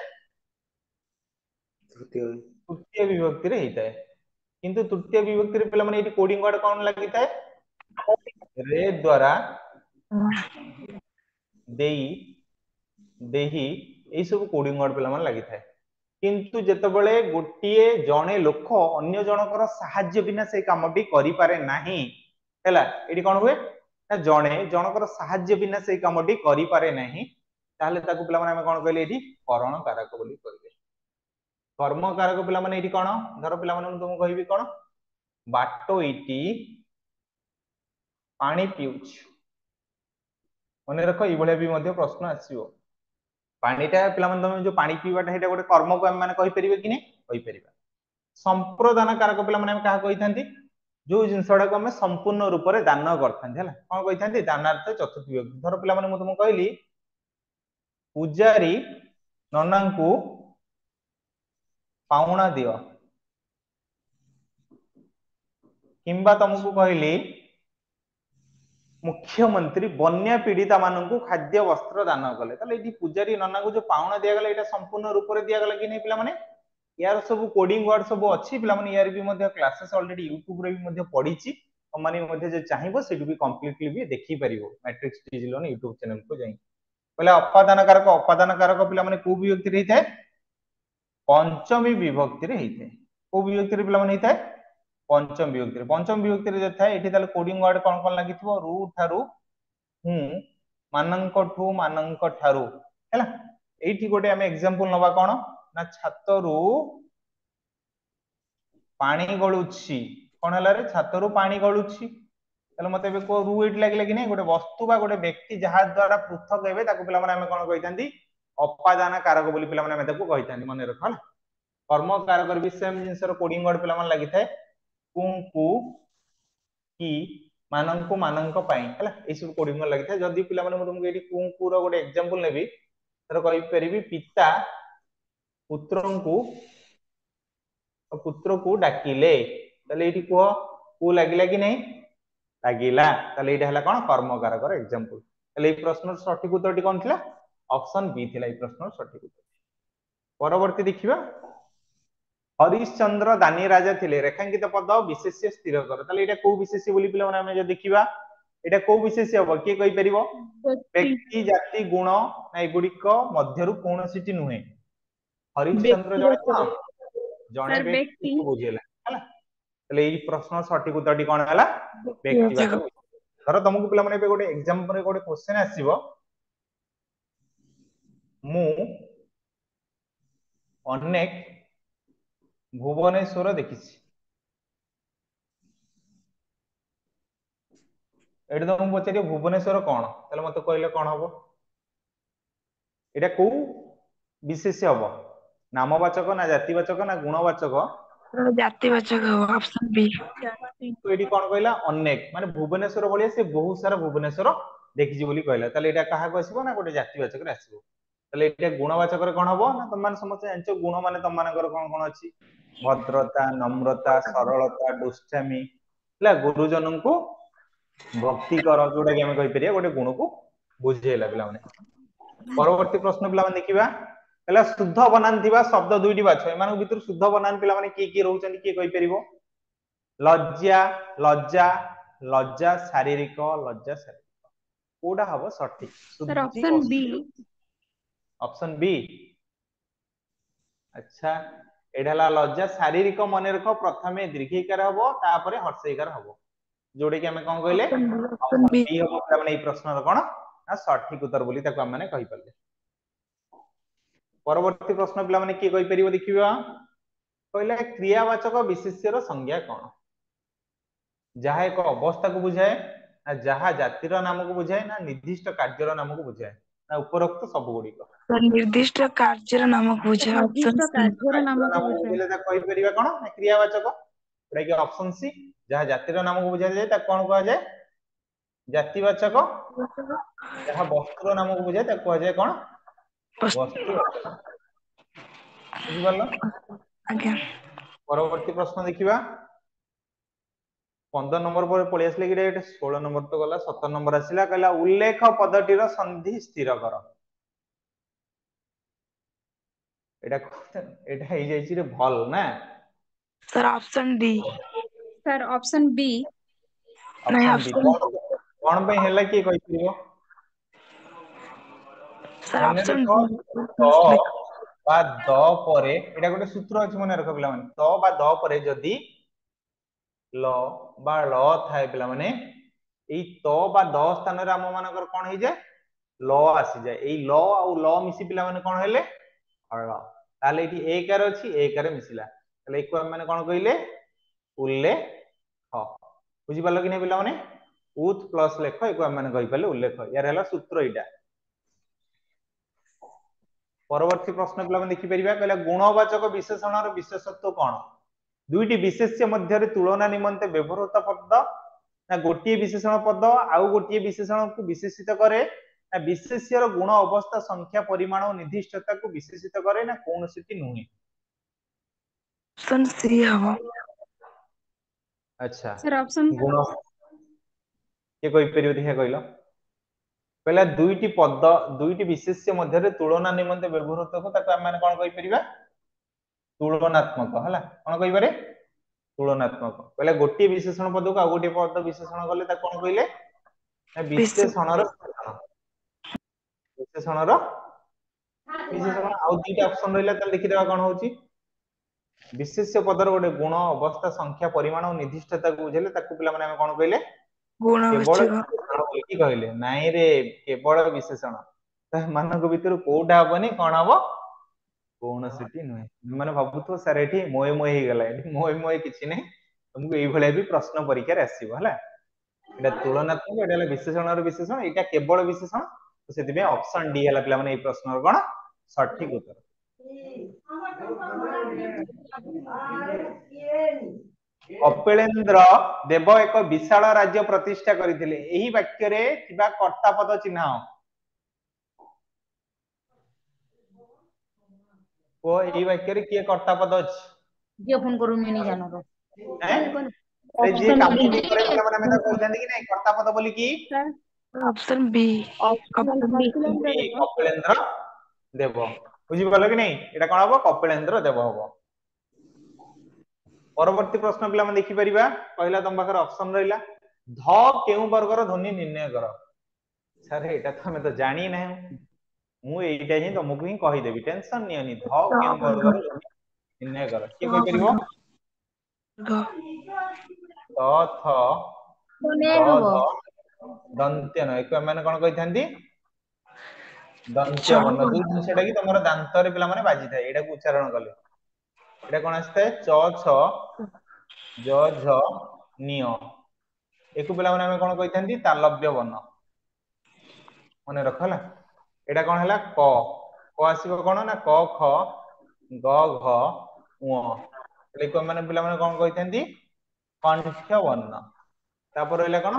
तृतीय विभक्ति रे हिताय किंतु तृतीय विभक्ति रे पिला माने एटी कोडिंग वर्ड कोन लागिताय रे द्वारा देई देही ए सब कोडिंग वर्ड पिला माने लागिताय किंतु जेतबेले गोटिए जणे लोक अन्य जनकर सहाय्य बिना से कामटी करि पारे नाही हैला एटी कोन हुए ना जणे जनकर सहाय्य बिना से कामटी करि पारे नाही ताहले ताकू पिला माने हम कोन कहले एटी करण कारक बोली करबे कर्म कारक पिला माने एटी कोन धर पिला माने तुम कहबी कोन बाटो इटी पानी पिउछ मने रखो ई भले भी मध्य प्रश्न आसीबो पानीटा पिला माने तुम जो पानी पीवाटा हेटा गोटे कर्म को हम माने कहि परिबे कि नै कहि परिबा संप्रदान कारक पिला माने हम कहा कहि थांती जो जिनसटा को हमें संपूर्ण रूप से दान करता है कौन कही दानार्थ चतुर्थ विभक्ति धर पे तुमको कहली पूजारी नना को पाउना दियो किंबा तुमको कहली मुख्यमंत्री बन्या पीड़िता मानू खाद्य वस्त्र दान कले पूजारी नना को जो पाउना दिगला ये संपूर्ण रूप से दिगला कि नहीं पे यार सब कोडिंग वर्ड सब अच्छी पे यार भी क्लासेस ऑलरेडी यूट्यूब रे भी पढ़ी तुमने चाहिए से भी कम्प्लीटली भी देखी पार मैट्रिक्स डिजिटल यूट्यूब चैनल को जाए पहले अपादान कारक पे कौ विभक्ति होता है पंचमी विभक्ति होता है कौ विभक्ति पे पंचम विभक्ति जो था ये कोडिंग वर्ड कौन कौन लगी रू ठारू हूँ मानक ठू मानक ठारू है ये गोटे आम एग्जांपल नवा कौन ना छातरू पानी गलुची कौन है छातरू पानी गलुची मत रू ये लगे कि नहीं गोटे वस्तु बा गोटे व्यक्ति जहाँ द्वारा पृथक हे पे कौन कही अपादान कारक बोली पे कही मन रख कर्म कारक भी सेम जिनस कोडिंग वर्ड पे लगी था कुंकु की मानक मानक सब कोडिंग लगी था जदि पे तुमको ये कुंकुर गोटे एग्जांपल नेबी तर कही पिता पुत्र को डाकिले ये कह को लगिला कि नहीं लगिला ये कौन कर्म कारक एग्जांपल ये प्रश्न सठिक उत्तर कौन थी ऑप्शन बी थी प्रश्न सठिक उत्तर परवर्ती देखिबा हरिश्चंद्र दानी राजा थिले रेखांकित पद विशेष्य स्थिर कर ताले एटा को विशेष्य बोली पिला माने जे देखिबा एटा को विशेष्य हो के कहि परिबो व्यक्ति जाति गुण ना एगुडिक मध्यरु कोनोसिटी नुहे हरिश्चंद्र जने व्यक्ति को बुझेला हला तले ई प्रश्न सठिक उत्तर कोन हला व्यक्तिगत धर तुमको पिला माने गोटे एग्जांपल रे गोटे क्वेश्चन आसीबो मु अनेक भुवनेश्वर देखी ये तुमको पचार भुवनेश्वर कौन ताले मत कहले कौन हम ये कौ विशेष्य हम नामवाचक ना जातिवाचक ना गुणवाचक जातिवाचक ऑप्शन बी तो ये कौन कहला अनेक माने भुवनेश्वर भाई से बहुत सारा भुवनेश्वर देखी बोली कहला ताले एटा काहा को आसीबो ना गोटे जातिवाचक रे आसीबो ताले एटा गुणवाचक रे कौन हबो ना तुम माने समस्त जानचो गुण माने तुम मानकर कौन कौन अछि भद्रता नम्रता सरलता दुष्टामी गुरुजन को भक्ति कर जोटा कि कहि परिया गोटे गुण को बुझेला पिला माने परवर्ती प्रश्न पिला माने देखिबा पहला शुद्ध बनान थिबा शब्द दुईटी बाछ एमान भीतर शुद्ध बनान पिला माने की रहउचन की कहि परिबो लज्जा लज्जा लज्जा शारीरिक कोडा हबो सठिक sir option B option B अच्छा एडाला लज्जा शारीरिक मन रख प्रथमे दीर्घिकार हबो तापरे हर्षइकार हबो जोडे कि हमें कोन कहले ऑप्शन बी हबो माने ई प्रश्न कोन ना सठिक उत्तर बोली ताको हम माने कहि परले परवर्ती प्रश्न पिला माने की कहि परिबो देखिबा कहले क्रियावाचक विशेष्यर संज्ञा कोन जहा एक अवस्था को बुझाए ना जहा जातिर नाम को बुझाए ना निर्दिष्ट कार्यर नाम को बुझाए ना उपरोक्त सब गुडी को निर्दिष्ट कार्यर नाम को बुझाए ऑप्शन निर्दिष्ट कार्यर नाम को बुझाए ता कहि परिबा कोन ना क्रियावाचक एटा कि ऑप्शन सी जहा जातिर नाम को बुझाए जाय ता कोन कहा जाय जातिवाचक जहा वस्तुर नाम को बुझाए ता कहा जाय कोन वस्तु बुझि परलो आज्ञा परवर्ती प्रश्न देखिबा 15 नंबर पर पळि आसले कि 16 नंबर तो गला 17 नंबर आसिला कहला उल्लेख पदटीर संधि स्थिर कर एटा हे जायछि रे भल ना sir option D sir option B नहीं ऑप्शन बी कोन पे हैला की कहि दियो सर मने ऑप्शन देखो डी तो बा द परे एटा गोटे सूत्र अछि मने रख पिला माने तो बा द परे जदी ल बा ल थाए पिला माने एई तो बा द स्थान रे हम मानकर कोन हे जाय ल आसी जाय एई ल आ ल मिसी पिला माने कोन हेले हळ ताले एठी एकार अछि एकार मिसिला ताले एको हम माने कोन कहिले उल्लेख बुझि पालो कि नै पिला माने उत प्लस लेख एको हम माने कहि पाले उल्लेख यार हला सूत्र एटा परवर्ती प्रश्न पिला माने देखि परिबा कहला गुणवाचक विशेषणर विशेषत्व कोन दुईटी विशेष्य मध्य तुलना निमंते व्यवहृत पद ना गोटे विशेषण पद आउ गोटे विशेषण को विशेषित करे ना विशेष्यर गुण अवस्था संख्या परिमाण और निर्दिष्टता को विशेषित करे ना कौन सी नुहे। ऑप्शन सी हवा। अच्छा सर ऑप्शन गुण ये कोई परियो देखा कहलो पहला दुईटी पद दुईटी विशेष्य मध्य तुलना निमंते व्यवहृत को ताको हम कोन कहि परिबा तुलनात्मक हला कोन कहि पारे तुलनात्मक पहले गोटे विशेषण पद को आ गोटे पद विशेषण गले ता कोन कहिले विशेषणर विशेषणर विशेषण आउ दुईटा ऑप्शन रहला त लिखि देबा कोन होची विशेष्य पदर गोटे गुण अवस्था संख्या परिमाण और निर्दिष्टता को बुझेले ताकू पिला माने हम कोन कहिले केवल विशेषण बोली कहले नाई रे केवल विशेषण मानक भितर कोउटा हबनी कोन हबो कौन सिटी नुहे माने भाबुतो सर एठी मोय मोय ही गला एठी मोय मोय किछि नै तुमको एई भले भी प्रश्न परीक्षा रे आसीबो हला एटा तुलनात्मक एटा विशेषणर विशेषण एटा केवल विशेषण तो सेति में ऑप्शन डी हला पिला माने एई प्रश्नर कोन सठिक उत्तर। कपिलेन्द्र देव एक विशाल राज्य प्रतिष्ठा करथिले एही वाक्य रे थिबा कर्ता पद चिन्ह को एही वाक्य रे किए कर्ता पद अछि जे फोन करू मैं नहीं जानो रो ए जे काम के करे पिला माने हम ता कहथांदी कि नै कर्ता पद बोली की ऑप्शन बी कपिलेन्द्र देव बुझि पालो कि नै एटा कोन हबो कपिलेन्द्र देव हबो। परवर्ती प्रश्न पिला देखि परिबा पहिला तम पाखर ऑप्शन रहिला ध केउ वर्गर ध्वनि निर्णय कर सर एटा तो हमें तो जानी नै मु एटा ही तुमको ही कहि देबी टेंशन नियनी ध केउ वर्गर ध्वनि निर्णय कर के कहि परिबो त थ द ध दंत्य न एक माने कोन कहिथांदी दंत्य वर्ण जो जिनसेटा कि तमरो दांत रे पिला माने बाजी थाए एटा को उच्चारण कले एटा कोन आस्ते च छ ज झ निय एको पिला माने हम कोन कहिथांदी तालव्य वर्ण मने रखला एटा कोन हला क आसीबो कोन ना क ख ग घ उ एको माने पिला माने कोन कहिथांदी कंठ्य वर्ण तापर रहला कोन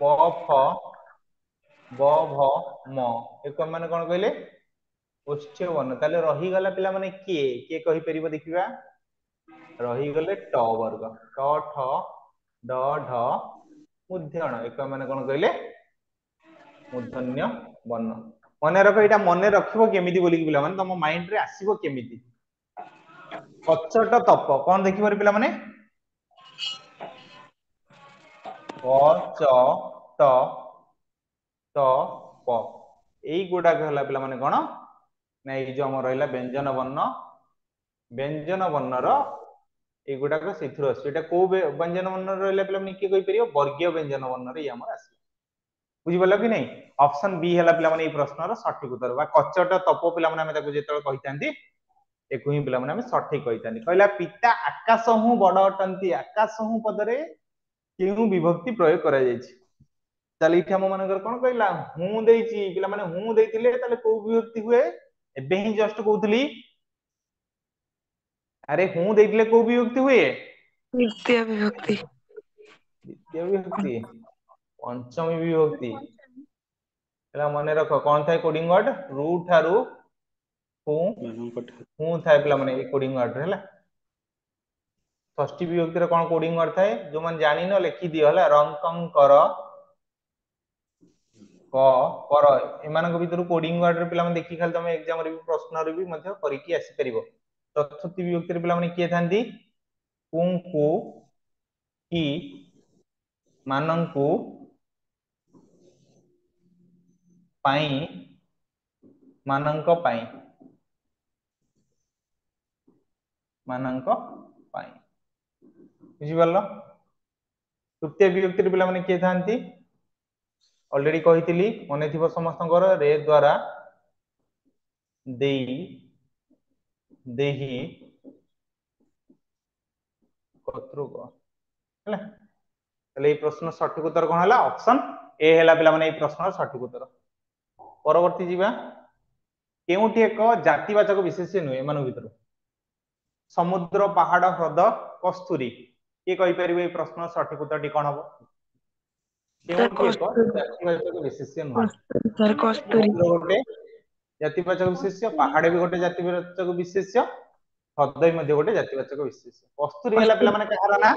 प फ ब भ म एको माने कोन कहले ओष्ठ्य वर्ण ताले रही गला पिला माने के कहि परिबो देखिबा रही गले ट वर्ग ट ठ ड ढ मूर्धन्य एक माने कोन कहले मूर्धन्य वर्ण मने रख एटा मने रखिबो केमिति बोली पिला माने तम माइंड रे आसीबो केमिति कचट तप कोन देखिबो पिला माने क च ट त प एई गोडा कहला पिला माने कोन ना ए जो हम रहला व्यंजन वर्ण रो ए गोडा को सेथुर आसी एटा को व्यंजन वर्ण रहला पिला माने के कहि परियो वर्गीय व्यंजन वर्ण रे हमर आसी बुझि बला कि नै ऑप्शन बी हला पिला माने ए प्रश्न रो सठिक उत्तर बा कचट तप पिला माने हम ताको जेतल कहितांती एको ही पिला माने हम सठिक कहितांती कहला पिता आकाश हु बड अटंती आकाश हु पद रे केउ विभक्ति प्रयोग करा जायछि ताले इठा हम मानकर कोन कहला हूं देइछि पिला माने हूं देइतिले ताले को विभक्ति हुए एबे ही जस्ट कहउतली अरे हूं देइतिले को विभक्ति हुए द्वितीय विभक्ति द्वितीय विभक्ति पंचमी विभक्ति एला मने रखो कोन थाए कोडिंग वर्ड रू ठारू हूं थाए पिला माने ए कोडिंग वर्ड हैला षष्ठी विभक्ति रे कोन कोडिंग वर्ड थाए जो मन जानि न लिखि दियो हला रंकं कर क पर एमानक भितर कोडिंग वर्ड रे पिला माने देखि खाली तमे एग्जाम रे भी प्रश्न रे भी मध्य करिकि आसी परिबो चतुर्थी विभक्ति रे पिला माने के थांदी कुंकु की मानंकु पाई मानंक पाई मानंक पाई बुझि परलो तृतीय विभक्ति रे पिला माने के थांती ऑलरेडी कहितली मने थिबो समस्तंकर रे द्वारा देई देही कतृक हला तले ए प्रश्न सठिक उत्तर कोन हला ऑप्शन ए हला पिला माने ए प्रश्न सठिक उत्तर परवर्ती जीवा केउठी एक जातिवाचक विशेष्य नुए मानु भितर समुद्र पहाड़ ह्रद कस्तूरी किए कहि परिबे ए प्रश्न सठिक उत्तर कौन हम सर केउठी एक कस्तूरी जातिवाचक विशेष्य नुहे कस्तूरी सर कस्तूरी समुद्र गोटे जातिवाचक विशेष्य पहाड़ भी गोटे जातिवाचक विशेष्य हृदय मध्य गोटे जातिवाचक विशेष्य कस्तूरी हला पिला माने कहार ना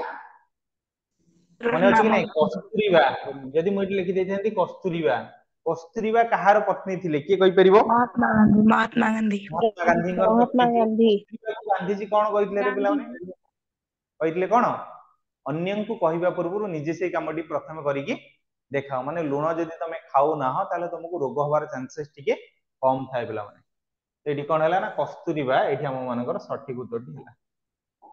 मने अछि कि नाम नहीं कस्तूरीबा यदि मुझे लिखि देथेंती कस्तूरीबा कस्तूरीबा कहार पत्नी थिले किए कहि परिबो महात्मा गांधी महात्मा गांधी महात्मा गांधी महात्मा पत्नी गांधी कस्तूरीबा गांधी जी कोन कहितले रे पिला माने कहितले कोन अन्यंकु कहबा पूर्व निजे से कामटी प्रथम करिकी देखाओ माने लुण जदि तमे खाऊ ना हो ताले तुमको रोग होबार चांसेस टिके कम थाए पिला माने एठी कोन हला ना कस्तूरीबा एठी हम मानकर सठिक उत्तर हला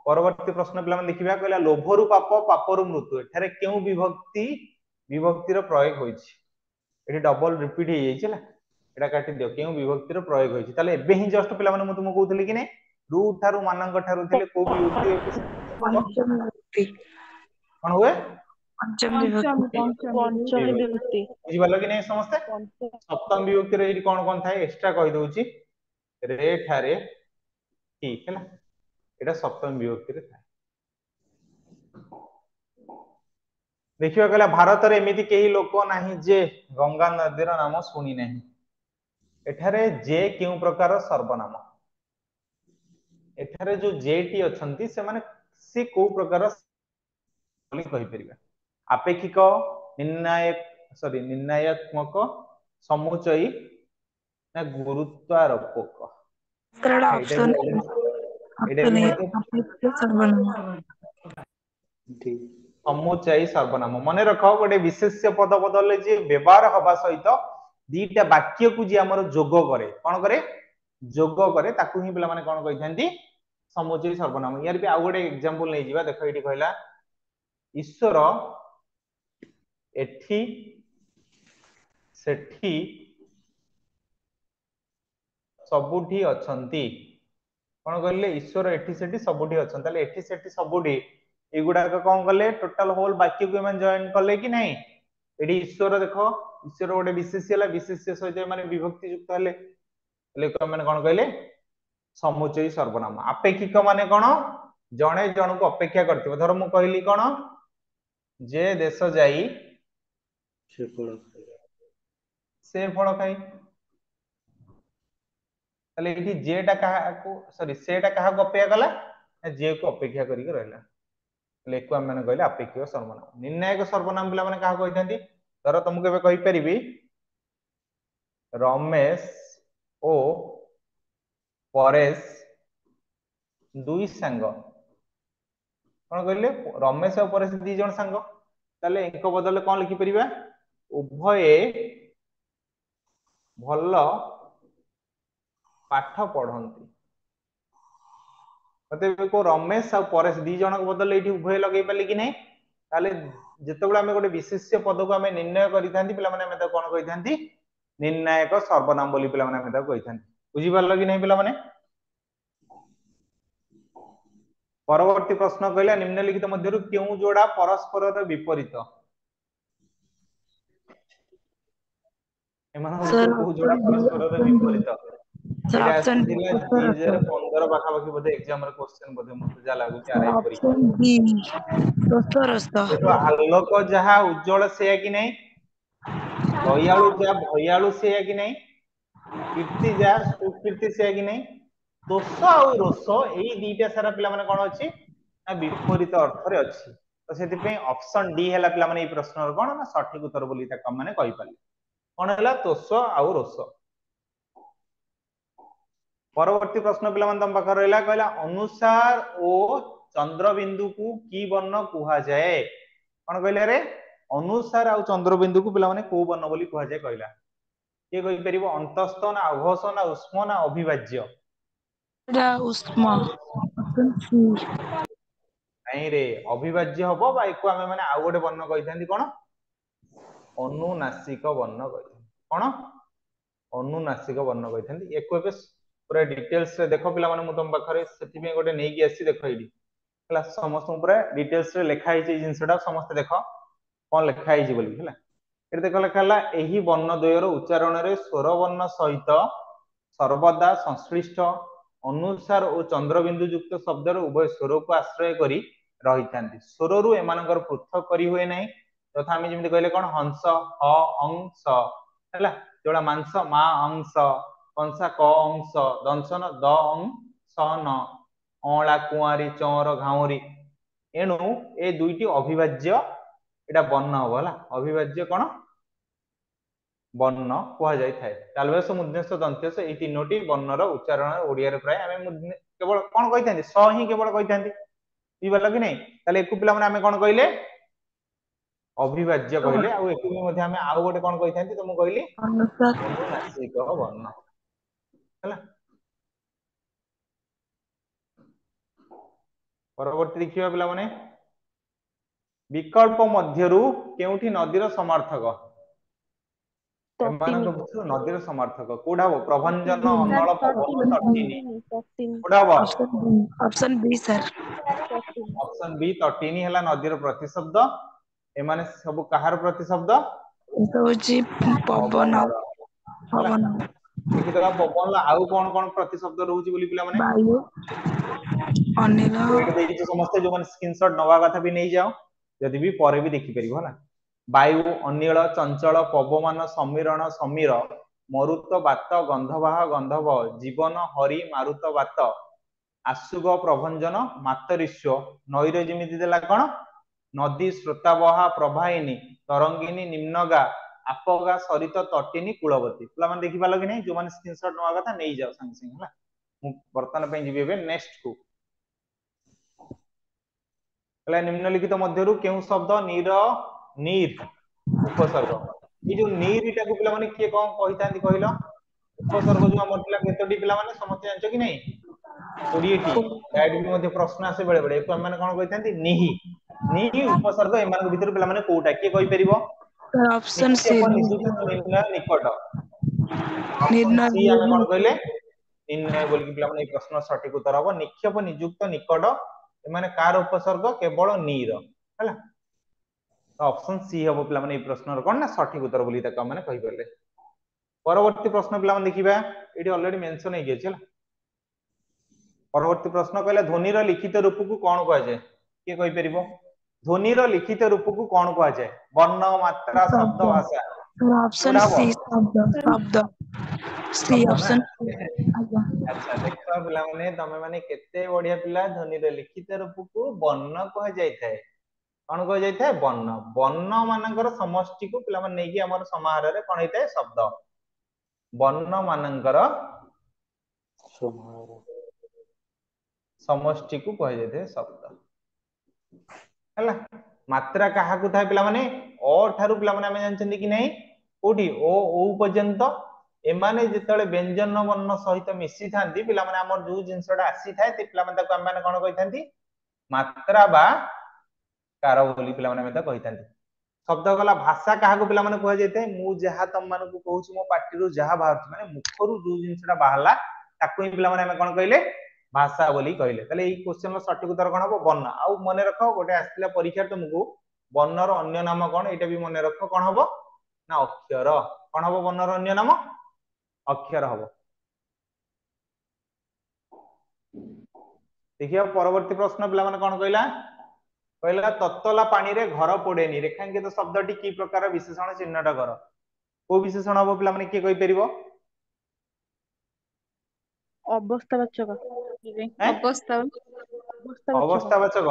परवर्ती प्रश्न पिला माने देखिबा कहला लोभरु पाप पापरु मृत्यु एठारे केउ विभक्ति विभक्तिर प्रयोग होइछि एठी डबल रिपीट हे जाइछि ला एटा काटि दियो केउ विभक्तिर प्रयोग होइछि ताले एबे ही जस्ट पिला माने मु तुमको कहउतली कि नै रु ठारु मानंग ठारु थिले को विभक्ति पंचम विभक्ति कोन हुए पंचम विभक्ति पंचमी विभक्ति बुझि पालो कि नै समस्ते सप्तम विभक्ति रे एठी कोन कोन थाए एक्स्ट्रा कहि दउछि रे ठारे ठीक है ना एटा सप्तम विभक्ति रे थाए देखिबा कहला भारत रे एमिति केही लोक नाही जे गंगा नदीर नाम सुनी नाही एठारे जे केउ प्रकार सर्वनाम एठारे जो जे टी अछंती से माने से को प्रकार बोली कहि परिबा आपेक्षिक निर्णायत्मक समुचयी ना गुरुत्वारोपक सर ऑप्शन एटा भी मते अपेक्षित सर्वनाम समुचयी सर्वनाम मने रखो गोटे विशेष्य पद बदले जे व्यवहार हवा सहित दीटा वाक्य को जे हमर जोग करे कोन करे जोग करे ताकू ही पिला माने कोन कहिथांती समुचयी सर्वनाम यार भी आ गोटे एग्जांपल नै जिबा देखो एठी कहला ईश्वर एठी सेठी सबुठी अछंती कोन कहले ईश्वर एठी सेठी सबुठी अछंती ताले एठी सेठी सबुठी एगुडा कोन कले टोटल होल वाक्य को मन जॉइन कले कि नहीं एडी ईश्वर देखो ईश्वर गोटे विशेष्य हला विशेष्य सहित माने विभक्ति युक्त हले लेको माने कोन कहले समुचयी सर्वनाम आपेक्षिक माने कोन जणे जण को अपेक्षा करथिबो धर मु कहली कोन जे देश जाई से फल खाई ताले एठी जेटा कहा को सॉरी सेटा कहा को अपेक्षा कला जे को अपेक्षा करी के रहला लेको हम माने कहले अपेक्षिक सर्वनाम निर्णायक सर्वनाम बिला माने कहा कहिथांती धर तुमको एबे कहि परिबी रमेश ओ परेश दुई संग कोन कहले रमेश और परेश दी जण संग ताले एक बदले कोन लिखि परिबा उभये भल पाठ पढ़ंती मतलब को रमेश और परेश दी जण के बदले एठी उभय लगै पाली कि नै ताले जेतेबेला हमें गोटे विशेष्य पद को हमें निर्णय करिथांती पिला माने हमें त कोन कहिथांती निर्णायक सर्वनाम बोली पिला माने हमें त कहिथांती बुझि पारलो कि नै पिला माने परवर्ती प्रश्न कहला निम्नलिखित मध्यरु केउ जोड़ा परस्पर रे विपरीत एमान सर को जोड़ा परस्पर रे विपरीत सर एटा ऑप्शन दिला 2015 पाखा पाखी बोधे एग्जाम रे क्वेश्चन बोधे मते जा लागु कि आरआई परीक्षा ऑप्शन बी रस्त देखो आलोक जहा उज्जवल से कि नहीं दयालु जा भयालु से कि नहीं कीर्ति जा सुकीर्ति से कि नहीं दोष और रोष एई दीटा सारा पिला माने कोन अछि ना विपरीत अर्थ रे अछि तो सेति पे ऑप्शन डी हला पिला माने ई प्रश्न रो कोन ना सठिक उत्तर बोली ता कम माने कहि पाले कोन हला दोष और रोष परवर्ती प्रश्न पिला माने तम पाखर रहला कहला अनुसार ओ चंद्रबिंदु को की वर्ण कुहा जाए कोन कहले रे अनुसार आ चंद्रबिंदु को पिला माने को वर्ण बोली कुहा जाए कहला के कहि परिबो अंतस्थ ना अघोष ना उष्म ना अभिवाज्य उष्मा ऑप्शन सी नहीं रे अभिवाज्य हबो बा एको हमें माने आ गोटे वर्ण कहिथांती कोन अनुनासिक वर्ण कहिथांती कोन अनुनासिक वर्ण कहिथांती एको एबे पूरा डिटेल्स रे देखो पिला माने मु तम पाखरे सेति में गोटे नै कि आसी देखो एडी हला समस्त पूरा डिटेल्स रे लिखा है जिनसटा समस्त देखो कोन लिखा है बोली हला एते देखो लिखा हला एही वर्ण द्वयर उच्चारण रे स्वर वर्ण सहित सर्वदा संश्लिष्ट अनुसार और चंद्रबिंदु युक्त शब्दर उभय स्वर को आश्रय करी रही था स्वर रु एमानकर पृथक करी हुए नहीं तथा आम जमी कहले कौन हंस ह अंश है जोड़ा मांस मा अंश कंसा क अंश दंशन द अंश न अला कुआरी चौर घाउरी एणु ए दुईटी अविभाज्य एटा वर्ण हम है अविभाज्य कौन वर्ण कह जाए तालवेश मूर्धन्यस दंत्यस ये तीनोटी वर्णर उच्चारण ओडिया प्राय आम केवल कौन कही स ही केवल कही बुझल कि नहीं ताले एकु पिला माने आमे कौन कहले अविभाज्य कहले आ एकु मध्ये आमे आउ गोटे कौन कही तुमको कहली अनुसार अनुनासिक वर्ण है परवर्ती देखिए पिला माने विकल्प मध्यरु केउठी नदीर समर्थक तटिनी नदीर समर्थक कोडा हो प्रभंजन अन्नल पवन तटिनी तटिनी कोडा हो ऑप्शन बी सर तटिनी ऑप्शन बी तटिनी हला नदीर प्रतिशब्द एमाने सब कहार प्रतिशब्द तो जी पवन पवनर पवन देखि तो पवन आउ कोन प्रतिशब्द रहउची बोली पिला माने वायु अनिल एटा देखि समस्त जो माने स्क्रीनशॉट नवा कथा भी नहीं जाओ यदि भी परे भी देखि परिबो हला वायु अनिल चंचल पवमान समीरण समीर मरुत बात गंधवाह गंधव जीवन हरि मारुत बात आशुग प्रभंजन मातरिश्व नईर जमिति देला कौन नदी स्रोताबहा प्रभाइनी तरंगिनी निम्नगा आपगा सरित तटिनी कूलवती पिला माने देखि पालो कि नहीं जो माने स्क्रीनशॉट नवा कथा नहीं जाओ संग संग हला मु वर्तमान पे जीवे नेक्स्ट को निम्नलिखित मध्यरु केउ शब्द नीर नीर उपसर्ग ये जो नीर इटा को पिला माने किए कोन कहितांती कहलो उपसर्ग जो हमर पिला केतोटी पिला माने समस्त जानछ कि नहीं 20 टी गाइड भी मध्ये प्रश्न आसे बेले बेले एको माने कोन कहितांती निहि निहि उपसर्ग एमान भीतर पिला माने कोटा किए कहि परिबो ऑप्शन सी निक्षेप निजुक्त निर्णय निकट ऑप्शन सी आमे कोन निर्णय कहले निर्णय बोल कि पिला माने प्रश्न सठिक उत्तर हबो निक्षेप निजुक्त निकट एमाने कार उपसर्ग केवल नीर हला ऑप्शन सी हबो पिला माने प्रश्न कोन ना सठिक उत्तर बोली तक माने कहि परले परवर्ती प्रश्न पिला माने देखिबा एटी ऑलरेडी मेंशन हे गेछ परवर्ती प्रश्न कहले ध्वनि रो लिखित रूप को कोन कह जाय के कहि परिबो ध्वनि रो लिखित रूप को कोन कह जाय वर्ण मात्रा शब्द भाषा ऑप्शन कोडा सी शब्द सी शब्द ना ऑप्शन अच्छा देखो पिला माने तमे माने केते बढ़िया पिला ध्वनि रो लिखित रूप को वर्ण कह जाय थाए कौन कह जाय थाए वर्ण वर्ण मानकर समष्टि को पिला माने नेकी हमर समाहार रे कोन हेतै शब्द वर्ण मानकर समष्टि को कह जाय थाए शब्द हला मात्रा काहा को थाए पिला माने अ ठारू पिला माने हम जानछन कि नहीं कोठी ओ पर्यंत एमाने जेतले व्यंजन वर्ण सहित मिसी थांती पिला माने हमर जो जिंसडा आसी थाए ते पिला माने हम माने कोन कहि थांती मात्रा बा कार बोली पिला माने मते कहि थांती शब्द गला भाषा काहा को पिला माने कह जायते मु जहा तम माने को कहूची मो पाटी रु जहा बाहर माने मुखरु जो जिंसडा बाहला ताकू पिला माने हम कोन कहले भाषा बोली कहले तले ई क्वेश्चन रो सठिक उत्तर कोन हबो वर्ण आउ मने रखो गोटे आस्तिला परीक्षा तुमको वर्ण रो अन्य नाम कोन एटा भी मने रखो कोन हबो ना अक्षर कोन हबो वर्ण रो अन्य नाम अक्षर हबो देखियो परवर्ती प्रश्न पिला माने कोन कहला कहला तत्तला पानी रे घर पड़ेनी रेखांकित शब्दटी की प्रकार विशेषण चिन्हट कर को विशेषण हबो पिला माने की कहि परिबो अवस्थावाचक अवस्था अवस्थावाचक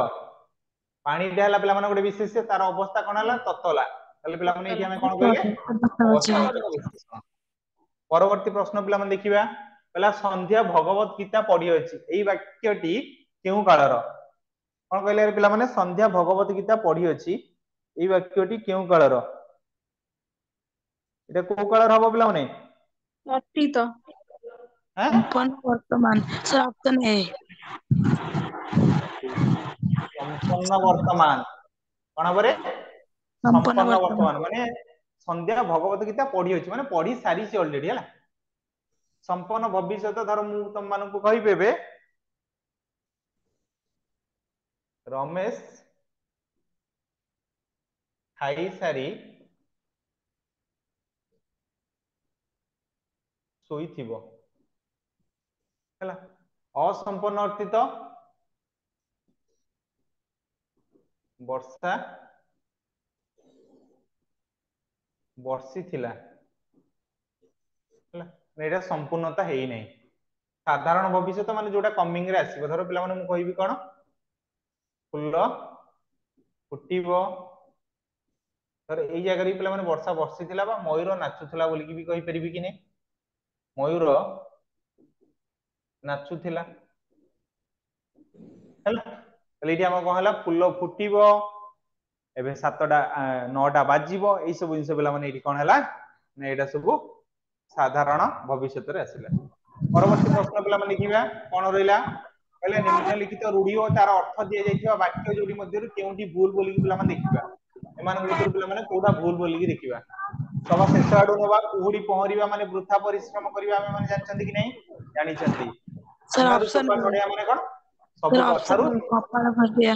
पानी डेला पिला माने गोटे विशेष्य तार अवस्था कोन हला तत्तला तले पिला माने एठी हम कोन कहले अवस्थावाचक विशेषण परवर्ती प्रश्न पिला माने देखिबा कहला संध्या भगवत गीता पढी अछि एई वाक्यटी केउ कालर कोन कहले पिला माने संध्या भगवत गीता पढी अछि एई वाक्यटी केउ कालर एटा को कालर हबो पिला माने अतीत हैं संपन्न वर्तमान सर ऑप्शन ए संपन्न वर्तमान कोन बरे संपन्न वर्तमान माने संध्या भगवत गीता पढी अछि माने पढी सारी छि ऑलरेडी हला संपन्न भविष्यत धर मु तुम मानन को कहि पेबे रमेश खाई सारी सोई थिबो हला असंपूर्ण अर्थित वर्षा वर्षी थिला एटा संपूर्णता हेई नहीं साधारण भविष्य माने जोटा कमिंग रे आसीबो धर पिला माने मु कहबी कोन फुल फुटिबो धर एई जगह रे पिला माने वर्षा वर्षी थिला बा मयूर नाचुथला बोली की भी कहि परिबी कि नै मयूर नाचुथला हला तले इटी हम कोन हला फुल फुटिबो एबे 7टा 9टा बाजिबो एई सब जिंस पिला माने इटी कोन हला नै एटा सब साधारण भविष्य रे आसिला परवर्ती प्रश्न पिला माने लिखिबा कोन रहिला पहले निम्नलिखित रूढ़ी और तार अर्थ दिया जाइथिबा वाक्य जोड़ी मध्य केउंटी भूल बोली पिला माने देखिबा एमान भीतर पिला माने कोडा भूल बोली की देखिबा सभा शेष आडू नबा कुहुडी पहरिबा माने वृथा परिश्रम करिबा हम माने जानचंदी कि नै जानि चंदी सर माने ऑप्शन चोपा छड़िया माने कोन सब सर कथारु ऑप्शन कपाळ फाटिया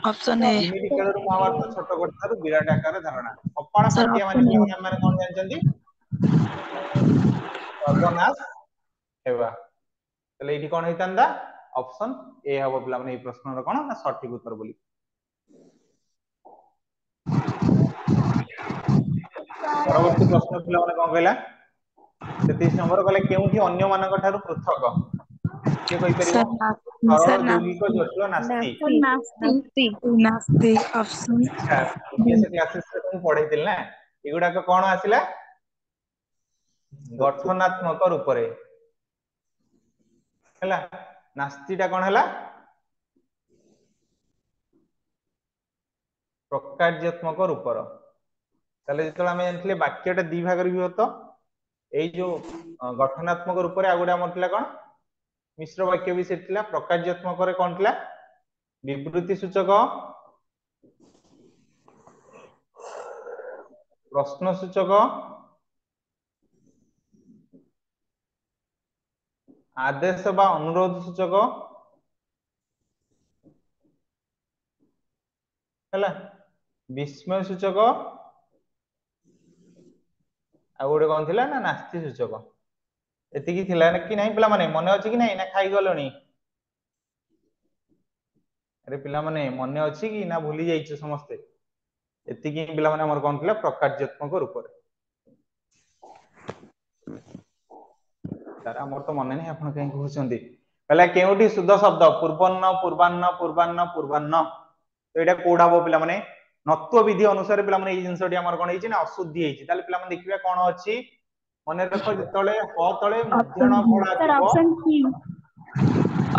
ऑप्शन ए इमिति केलरु महाभारत छोट कथारु विराट आकार धारणा कपाळ सर फाटिया माने ऑप्शन ए पिला माने कोन जानचंदी सर्वनाश हेबा तले इटी कोन हेतंदा ऑप्शन ए हबो पिला माने ए प्रश्न रो कोन ना सठिक उत्तर बोली परवर्ती प्रश्न पिला माने कोन कहला 33 नंबर कहले केउठी अन्य मानक ठारू पृथक के कहि परिबो सर सरल ना यौगिक जटिल नास्ति सर नास्ति नास्ति ऑप्शन अच्छा प्रीवियस क्लासेस रे तुम पढैतिल ना एगुडा को कोन आसिला गठनात्मक रूप रे हला नास्तिटा कोन हला प्रकार्यात्मक रूपर ताले जेतला हम जानथिले वाक्यटा दि भाग रे होतो एई जो गठनात्मक रूप रे आगुडा हमर थिला कोन मिश्र वाक्य भी सेथिला प्रकार्यात्मक रे कोन थिला विवृत्ति सूचक प्रश्न सूचक आदेश बा अनुरोध सूचक हला विस्मय सूचक आ गोटे कोन थिला ना नास्ति सूचक एतिकी थिला कि नहीं पिला माने मने अछि कि नहीं ना खाई गलोनी अरे पिला माने मने अछि कि ना भूली जाइछ समस्ते एतिकी पिला माने हमर कोन थिला प्रकार्यात्मक रूप रे तारा हमर तो मने नहीं आपण कहीं कहउछंदी पहला केउटी शुद्ध शब्द पूर्वन्न पूर्वान्न पूर्वान्न पूर्वान्न तो एटा कोडा हो पिला माने नत्व विधि अनुसार पिला माने ए जिंसटी हमर कोन हेछि ना अशुद्धि हेछि ताले पिला माने देखिबा कोन अछि मने रखो जतले ह तळे मध्यण पड़ा सर थिबो ऑप्शन सी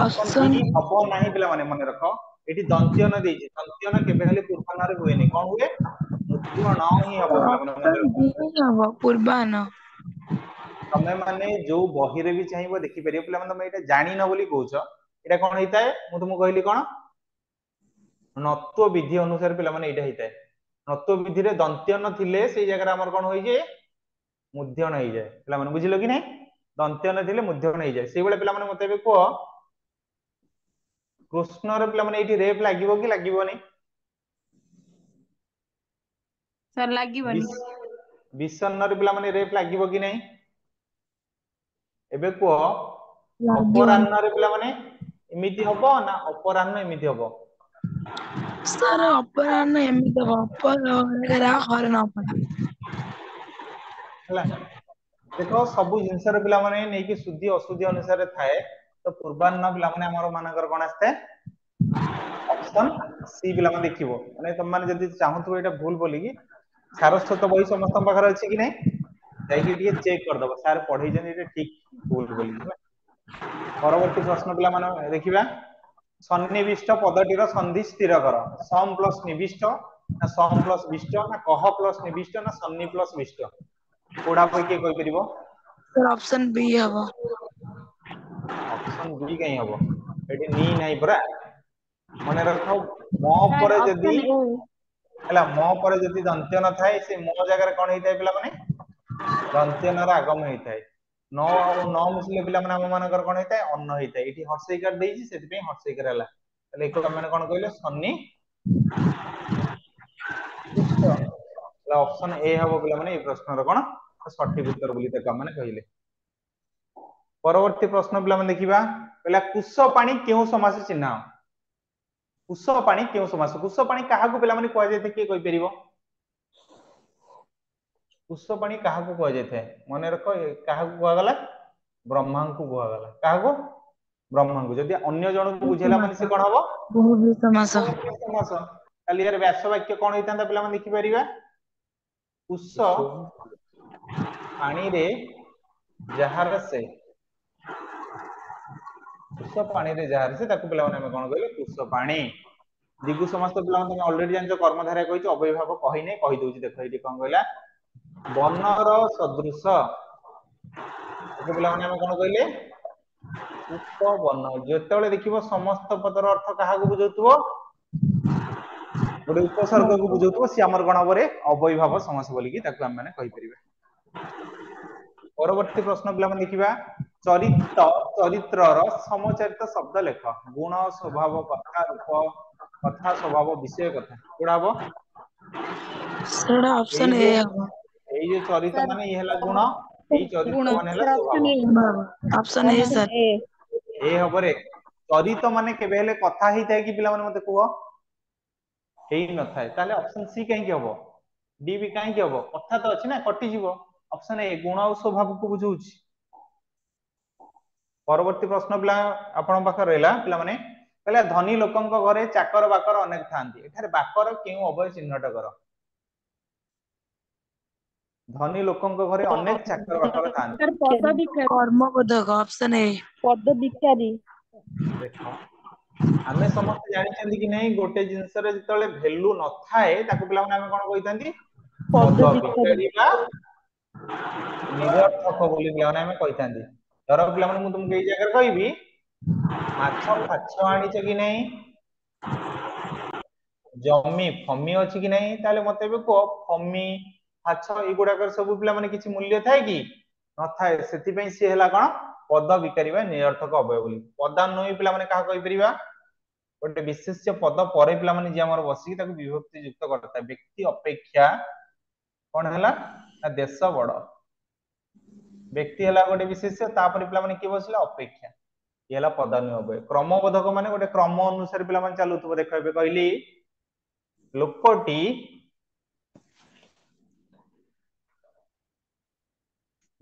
ऑप्शन इ हबो नाही पिला माने मने रखो एठी दंत्यन देछि दंत्यन केबे खाली पूर्वान्न रे होय नै कोन हुए मध्यण ही हबो पिला माने मने ऑप्शन रखो बी हबो पूर्वान तमे माने जो बही रे भी चाहिबो देखि परियो पिला माने तमे एटा जानि न बोली कहउछ एटा कोन हेताय मु तुमको कहली कोन नत्व विधि अनुसार पिला माने एटा हेताय नत्व विधि रे दंत्यन थिले सेई जगह रे हमर कोन होई जे मुध्यण होई जाय पिला माने बुझिलो कि नै दंत्यन थिले मुध्यण होई जाय सेई बेले पिला माने मते बे को कृष्ण रे पिला माने एठी रेप लागिवो कि लागिवो नै सर लागिवनी विषन्न रे पिला माने रेप लागिवो कि नै एबे को लागिवनी अपराह्न रे पिला माने एमिति हबो ना अपराह्न एमिति हबो सर अपराह्न एमिति हबो अपरा हर न पड़ा हला देखो सब जिंस रे पिला माने नै कि शुद्धि अशुद्धि अनुसार थाए तो पूर्वान्न पिला माने हमर मानकर कोन आस्ते ऑप्शन सी पिला माने देखिबो माने तुम माने जदी चाहतो एटा भूल बोली कि सारस्वत बही समस्त पाखर अछि कि नै जाई कि दिए चेक कर दबो सर पढै जने एटा ठीक भूल बोली परवर्ती प्रश्न पिला माने देखिबा सन्निविष्ट पदटीर संधि स्थिर कर सम प्लस निविष्ट ना सम प्लस विष्ट ना कह प्लस निविष्ट ना सन्नि प्लस विष्ट कोडा पे के कहि परिबो सर ऑप्शन बी हबो ऑप्शन बी कहीं हबो एटी नी नाही परा मने रखो म सर परे जदी ऑप्शन ए हला म परे जदी दंत्य न थाए से म जगह रे कोन हेताय पिला माने दंत्य न रा आगम हेताय न और न मिसले पिला माने हम मानकर कोन हेताय अन्न हेताय एटी हर्षैकार देइछि सेति पे हर्षैकार हला तले एको माने कोन कहले सन्नि विष्ट ऑप्शन ए हबो पिला माने ए प्रश्न रो कोन सठिक उत्तर बोली त माने कहिले परवर्ती प्रश्न पिला माने देखिबा कहला कुश पानी केउ समास चिन्ह कुश पानी केउ समास कुश पानी काहाकू पिला माने कहै जाय के कहि परिबो कुश पानी काहाकू कहै जाय मने रख काहाकू कहै गला ब्रह्मा को कहै गला काहाकू ब्रह्मा को जदी अन्य जण को बुझेला माने से कोन हबो बहुब्रीहि समास समास ताली यार व्यास वाक्य कोन होइतांदा पिला माने देखि परिबा कुश पानी रे जहार से कुश पानी रे जहार से ताकू पिला माने हम कोन कहले कुश पानी दिगु समस्त पिला माने ऑलरेडी जानजो कर्मधारय कहिछ अव्ययभाव कहि नै कहि दोछि देखो एठी कोन कहला बनर सदृश ताकू पिला माने हम कोन कहले उपवन जेतेबेले देखिबो समस्त पदर अर्थ काहाकू बुझौतबो गोटे उपसर्ग को बुझौतबो सी हमर गण बरे अव्ययभाव समास बोली कि ताकू हम माने कहि परिबे परवर्ती प्रश्न पिला माने देखिबा चरित्रर समचरित शब्द लेख गुण स्वभाव कथा रूप कथा स्वभाव विषय कथा कोडा हबो ସେଟା ଅପସନ ଏ ହବ एई जे चरित्र माने ई हला गुण एई चरित्र माने हला स्वभाव ଅପସନ ଏ सर ए हबरे चरित्र माने केबे हेले कथा ही थाय कि पिला माने मते कुहो हेई न थाय ताले ऑप्शन सी काहे कि हबो डी भी काहे कि हबो कथा तो अछि ना कटि जीवो ऑप्शन ए गुण और स्वभाव को बुझौछि परवर्ती प्रश्न पिला आपण पाखर रहला पिला माने कहला धनी लोकंक घरे चाकर बाकर अनेक थांती एठारे बाकर केउ अवय चिन्हट कर धनी लोकंक घरे अनेक चाकर बाकर थांती सर पदविकारी କର୍ମବୋଧକ ଅପସନ ଏ पदविकारी देखो आमे समस्त जानि छथि कि नै गोटे जिंस रे जतले वैल्यू न थाए ताकू पिला माने हम कोन कहितंती पदविकारी पदविकारी बा निरर्थक बोली पिला माने हम कहितंती धर पिला माने मु तुमके एई जगह कहबी माछ फाछ आनिछ कि नै जमी फमी अछि कि नै ताले मते बे को फमी फाछ ई गुडा कर सब पिला माने किछि मूल्य थाए कि न थाए सेति पई सी हला कोन पद विकारी बा निरर्थक अवय बोली पदान्वयी पिला माने का कहि परिबा गोटे विशेष्य पद परे पिला माने जे हमर बसी ताकू विभक्ति युक्त करता व्यक्ति अपेक्षा कोन हला ना देश बड़ व्यक्ति हला गोटे विशेष्य तापर पिला माने के बसिला अपेक्षा ये हला पदान्वयी अवय क्रमबोधक माने गोटे क्रम अनुसार पिला माने चालुथबो देखो एबे कहली लोकटी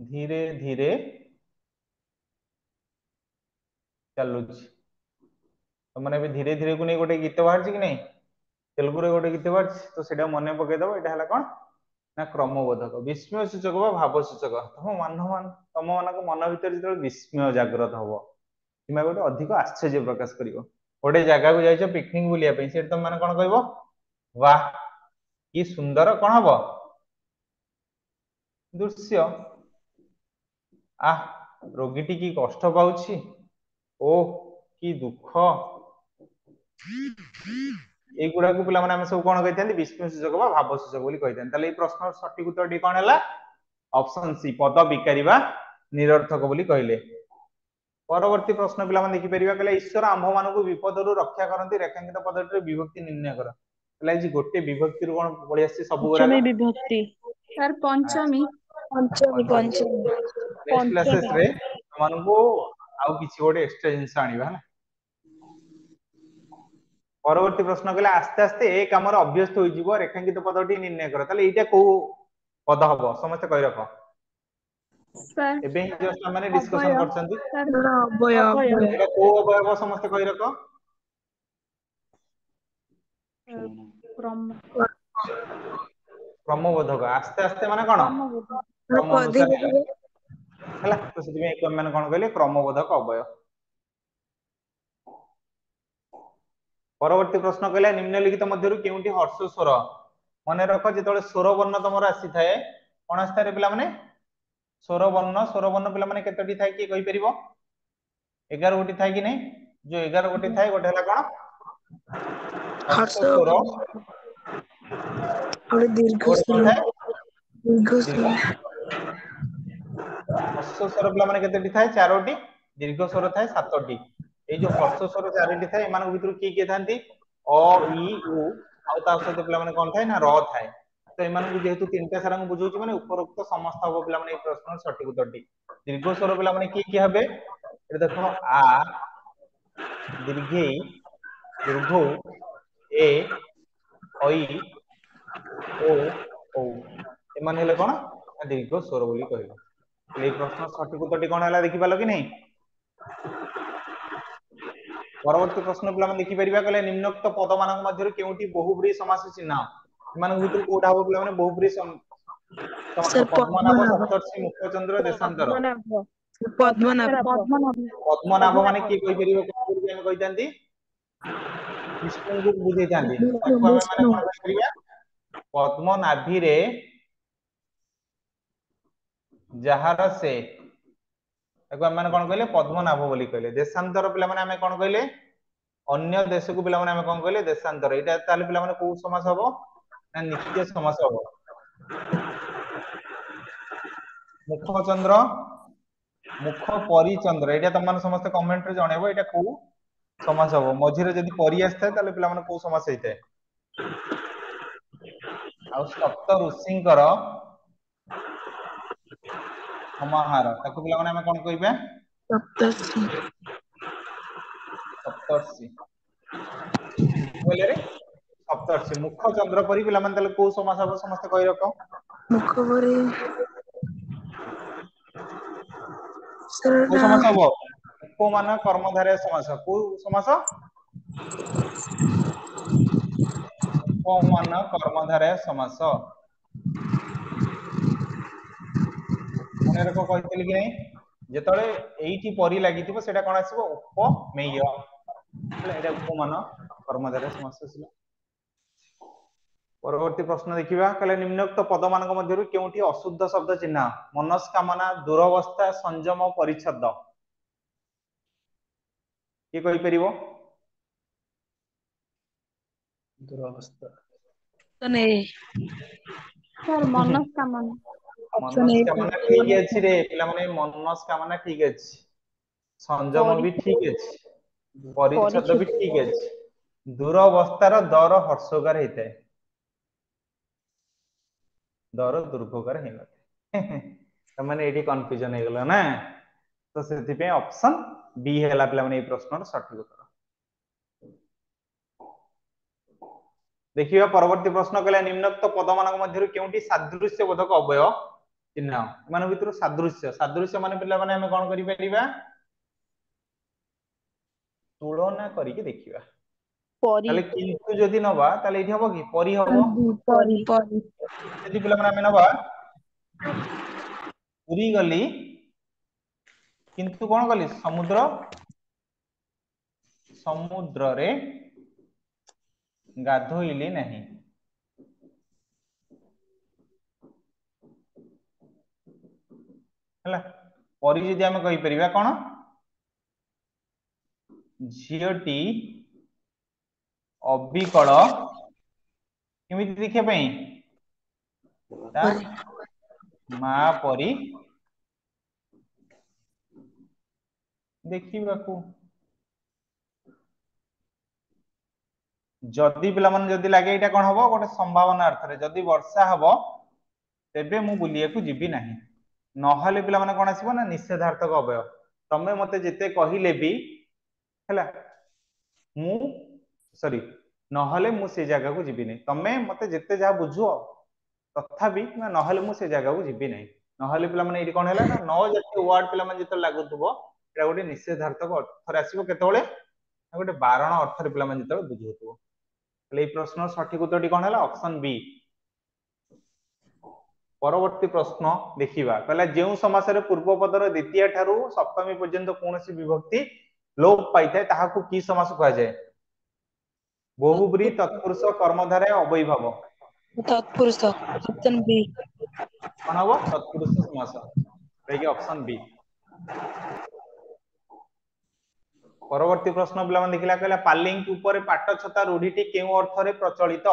धीरे धीरे चलुछि तो माने भी धीरे धीरे को नहीं गोटे गीत बाहर कि नहीं तेलुगु रे गोटे गीत बाहर तो सेटा मन पके दबो एटा हला कोन ना क्रमबोधक विस्मय सूचक बा भाव सूचक तम मानको मन भीतर जतो विस्मय जागृत हबो किमा गोटे अधिक आश्चर्य प्रकाश करिवो गोटे जगह को जाइछो पिकनिक बुलिया पे सेट तुम माने कोन कहबो वाह की सुंदर कोन हबो दृश्य आ रोगीटी की कष्ट पाउछि ओ की दुख एगुड़ा को पिला माने हम सब कोन कहितंती विस्मय सूचक बा भाव सूचक बोली कहितंती ताले ए प्रश्न सटीक उत्तरटी कोन हला ऑप्शन सी पद विकारी बा निरर्थक बोली कहिले परवर्ती प्रश्न पिला माने देखि परिबा कहले ईश्वर आंभ मानको विपदरु रक्षा करंती रेखांकित पदटे विभक्ति निर्णय कर कहले जी गोटे विभक्ति रु कोन पळि आसी सब गोरा पंचमी विभक्ति सर पंचमी पंचमी नेक्स्ट क्लासेस रे मानको आउ किछि गोटे एक्स्ट्रा जिंस आनिबा हला परवर्ती प्रश्न कहले आस्ते आस्ते ए कामर अभ्यस्त होई जीवो रेखांकित पदटी निर्णय कर ताले एटा को पद हबो समस्त कहि रखो सर एबे जस्ट हमने डिस्कशन अभय करछंती सर ଅବୟ ଅବୟ एटा को अवयव समस्त कहि रखो क्रम क्रमबोधक आस्ते आस्ते माने कोन क्रमबोधक क्रम ଧୀରେ अनुसार ଧୀरे हला तो सेति में एक माने कोन कहले क्रमबोधक अवयव परवर्ती प्रश्न कहले निम्नलिखित मध्यरु केउंटी हर्ष स्वर मने रखो जेतले स्वर वर्ण तमर आसी थाए कोन आस्तारे पिला माने स्वर वर्ण पिला माने केतोटी थाए की कहि परिबो 11 गोटी थाए कि नै जो 11 गोटी थाए गोटे हला कोन हर्ष हर्ष स्वर और दीर्घ गोटे स्वर थाए दीर्घ स्वर हर्ष स्वर पिला माने केतोटी थाए चारोटी दीर्घ स्वर थाए सातोटी ए जो हर्ष स्वर चारोटी थाए एमान भितरु की थांती अ इ उ आ ता सहित पिला माने कोन थाए ना र थाए तो एमान को जेहेतु तीनटा सारा बुझौची माने उपरोक्त समस्त हबो पिला माने ए प्रश्न सठिक उत्तरटी दीर्घ स्वर पिला माने की हबे ए देखो आ दीर्घई दीर्घ ए ऐ ओ औ एमान हेले कोन दीर्घ स्वर बोली कहले ए प्रश्न सठिक उत्तरटी कोन हला देखि पालो कि नहीं परवर्ती प्रश्न पिला देखि परिबा कहले निम्नोक्त पद मानक मध्य केउटी बहुब्रीहि समास चिन्ह एमान भितर कोडा हो पिला माने बहुब्रीहि समास सर पद्मनाभ पद्मनाभ सप्तर्षि मुक्तचंद्र देशांतर पद्मनाभ पद्मनाभ ପଦ୍ମନାଭ पद्मनाभ माने की कहि परिबो कोन हम कहितांती विष्णु को बुझेतांती विष्णु ताको हम माने विष्णु कोन कहि परिबा पद्मनाभी रे जहार से ताको हम माने कोन कहले पद्मनाभ बोली कहले देशांतर पिला माने हमें कोन कहले अन्य देश को पिला माने हमें कोन कहले देशांतर एटा ताले पिला माने को समास हबो ना नित्य समास हबो मुखचंद्र मुख परिचंद्र एटा तुम माने समस्त कमेंट रे जणेबो एटा को समास हबो मझिरे जदी परि आस्था ताले पिला माने को समास हेते आ सप्त ऋषिंकर समाहार ताको पिला माने हमें कोन कहिबा सप्तर्षि सप्तर्षि बोले रे सप्तर्षि मुखचंद्र परि पिला माने ताले को समास हबो समस्त कहि रखो मुखबरी को सरना समास हबो उपमान कर्मधारय समास को समास उपमान कर्मधारय समास मने रखो कहितली कि नहीं जेतळे एइठी परि लागिथिबो सेटा कोन आसीबो उपमेय हला एटा उपमान कर्मधारय समास आसीला परवर्ती प्रश्न देखिबा कहले निम्नोक्त पद मानक मध्यरु केउठी अशुद्ध शब्द चिन्ह मनस्कामना दुरवस्था संयम परिच्छद की कहि परिबो दुरवस्था तने ସାର୍ ମନସ୍କାମନା ऑप्शन ए मनस्कामना ठीक अछि रे पिला माने मनस्कामना ठीक अछि संयम भी ठीक अछि परिच्छद भी ठीक अछि दुरवस्थार दर हर्षकार हेतै दर दुर्भोगर हे त माने एठी कंफ्यूजन हे गेलो ना तो सेति पे ऑप्शन बी हेला पिला माने ए प्रश्नर सठिक उत्तर देखिबा परवर्ती प्रश्न कहला निम्नोक्त पद मानक मध्यरु केउटी सादृश्य बोधक अवयव चिन्ह मान भितर सादृश्य सादृश्य माने पिला माने हम कोन करि परिबा तुलना करिके देखिबा ताले किंतु जदि नबा ताले एठी हबो कि परि हबो परी परी जदि पिला माने हम नबा पुरी गली किंतु कोन गली समुद्र समुद्र रे गाधोइली नहीं हला परि जदि हम कहि परिबा कोन झियोटी अबिकल केमिति देखिया पई ता मा परी देखिबाकू जदि पिला मन जदि लागे एटा कोन हबो गोटे संभावना अर्थ रे जदि वर्षा हबो तेबे मु बुलिया को जिबि नाही नहले पिला मन कोन आसीबो ना निषेधार्थक अवयव तमे मते जेते कहिले भी हला मु सॉरी नहले मु से जगह को जिबि नाही तमे मते जेते जा बुझो तथापि नहले मु से जगह को जिबि नाही नहले पिला मन एठी कोन हैला ना न जति वर्ड पिला मन जेते लागुथबो एटा गोटे निषेधार्थक अर्थ रे आसीबो केतोळे गोटे बारण अर्थ रे पिला मन जेते बुझुथबो ले प्रश्न सठिक उत्तरटी कोन हैला ऑप्शन बी परवर्ती प्रश्न देखिबा कहला जेउ समास रे पूर्व पदर द्वितीय ठारू सप्तमी पर्यंत कोनोसी विभक्ति लोप पाइथाय ताहाकू की समास कहा जाय बहुब्री तत्पुरुष कर्मधारय अवयभाव तत्पुरुष ऑप्शन बी कोन हबो तत्पुरुष समास एकी ऑप्शन बी परवर्ती प्रश्न पिला मन देखिला कहला पालिंग ऊपर पाट छता रूढीटी केउ अर्थ रे प्रचलित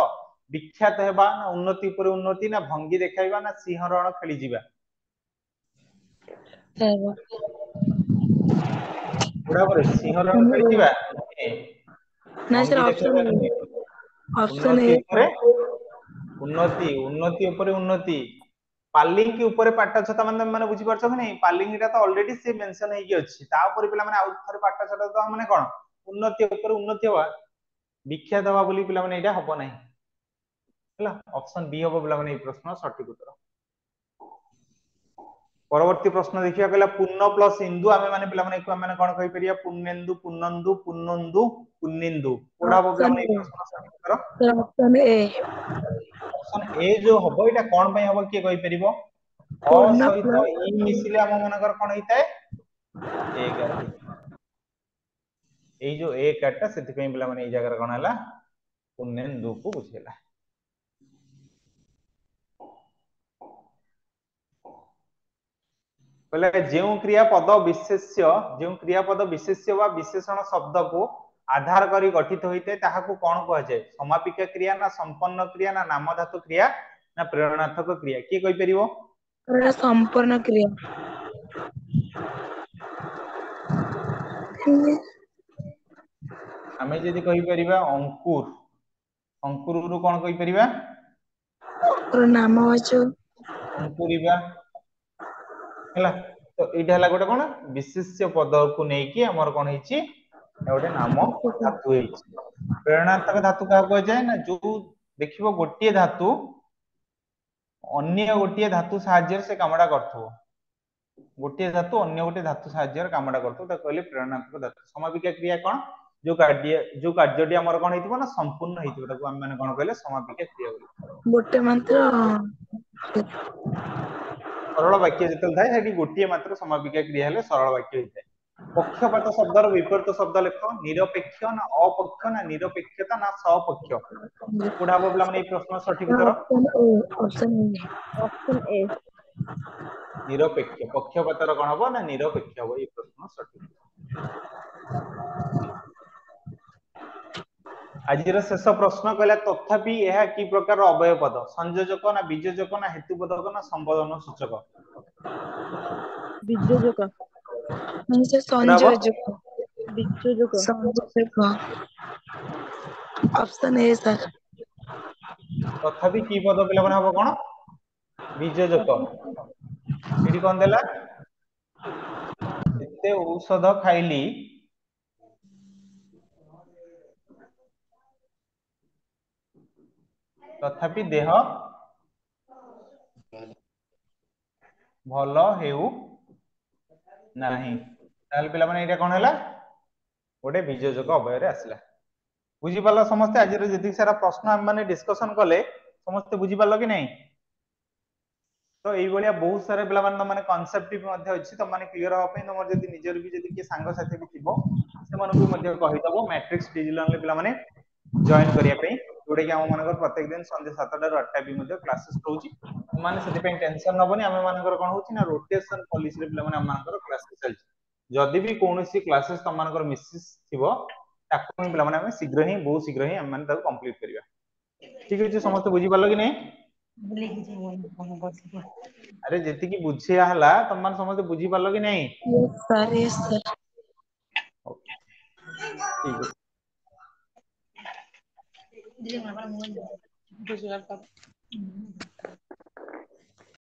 विख्यात हेबा ना उन्नति ऊपर उन्नति ना भंगी देखाइबा ना सिंहरण खेली जिबा बुढ़ा पर सिंहरण खेली जिबा ना सर भंगी ऑप्शन देखाइबा ए ऑप्शन उन्नति ए ऊपर उन्नति उन्नति ऊपर उन्नति पालिंग ऊपर पाट छता माने बुझी परछ कि नहीं पालिंगटा तो ऑलरेडी से मेंशन हेकी अछि ता ऊपर पिला माने आउट थरे पाट छता तो माने कोन उन्नति ऊपर उन्नति हवा विख्यात हवा बोली पिला माने एटा हबो नाही हला ऑप्शन बी हबो पिला माने ए प्रश्न सठिक उत्तर। परवर्ती प्रश्न देखिया कहला पुन्न प्लस इंदु आमे माने पिला माने को माने कोन कहि परिया पुन्नेंदु पुन्नंदु पुन्नंदु पुन्निंदु कोडा हबो पिला ऑप्शन माने ए ए प्रश्न सठिक उत्तर। Sir option A option A जो हबो एटा कोन पय हबो के कहि परिबो अ पूर्ण सहित प्लस इ मिसिले हम मानकर कोन हिताय ए गार ए जो ए काटा सेति पय पिला माने ए जगह कोन हला पुन्नेंदु को बुझेला। पहले जो क्रियापद विशेष्य वा विशेषण शब्द को आधार करी गठित होइते ताहाकू कोन कह जाय समापिका क्रिया ना संपन्न क्रिया ना नामधातु क्रिया ना प्रेरणार्थक क्रिया की कहि परिबो सर संपूर्ण क्रिया हमें जदि कहि परिबा अंकुर अंकुर रु कोन कहि परिबा और नामवाचक अंकुरिबा हला तो एटा हला गोटे कोन विशेष्य पद को नै कि हमर कोन हिची गोटे नाम धातु हिची। प्रेरणार्थक धातु का कह जाय ना जो देखिबो गोटे धातु अन्य गोटे धातु साहाय्य से कामडा करथबो गोटे धातु अन्य गोटे धातु साहाय्य कामडा करथबो त कहले प्रेरणार्थक धातु। समापिका क्रिया कोन जो कार्यटी हमर कोन हितबो ना संपूर्ण हितबो ताको हम माने कोन कहले समापिका क्रिया बोली। गोटे मंत्र सरल वाक्य जेतल थाए सेठी गोटे मात्र समापिका क्रिया हेले सरल वाक्य हिताय। पक्षपात शब्दर विपरीत शब्द लेख निरपेक्ष ना अपक्ष ना निरपेक्षता ना सपक्ष कोडा बोला माने ए प्रश्न सठिक उत्तर ऑप्शन ए ऑप्शन ए निरपेक्ष पक्षपातर कोन हबो ना निरपेक्ष हबो ए प्रश्न सठिक। आजिर शेष प्रश्न कहला तथापि यह की प्रकार अवयव पद संयोजक ना बीजोजक ना हेतुपदक ना संबोधन सूचक बीजोजक से संयोजक बीजोजक संयोजक ऑप्शन ए सर तथापि की पद पिला माने हबो कोन बीजोजक एडी कोन देला एते औषध खाइली तथापि देह भल हेउ नाही ताल पिला माने एटा कोन हला गोटे बीजोजक अवय रे आसला। बुझी पालो समस्त आज जति सारा प्रश्न हम माने डिस्कशन कले समस्त बुझी पालो कि नहीं तो एई बलिया बहुत सारे पिला माने कांसेप्ट भी मध्ये अछि त माने क्लियर हो पय तमर जति निजर भी जति के संग साथी भी थिबो से मन को मध्ये कहि दबो मैट्रिक्स डिजिटल ले पिला माने जॉइन करिया पय जोडे कि हम मानकर प्रत्येक दिन संध्या 7 टा 8 टा भी मध्ये क्लासेस रहउची माने सति पय टेंशन नबनी हम मानकर कोन होची ना रोटेशन पॉलिसी रे पिला माने हम मानकर क्लासेस चलची जदि भी कोनोसी क्लासेस तम मानकर मिसेस थिबो ताको हम पिला माने हम शीघ्र ही बहुत शीघ्र ही हम माने ताको कंप्लीट करिया। ठीक अछि समस्त बुझी पालो कि नहीं अरे जेति की बुझिया हला तम मान समस्त बुझी पालो कि नहीं यस सर ठीक है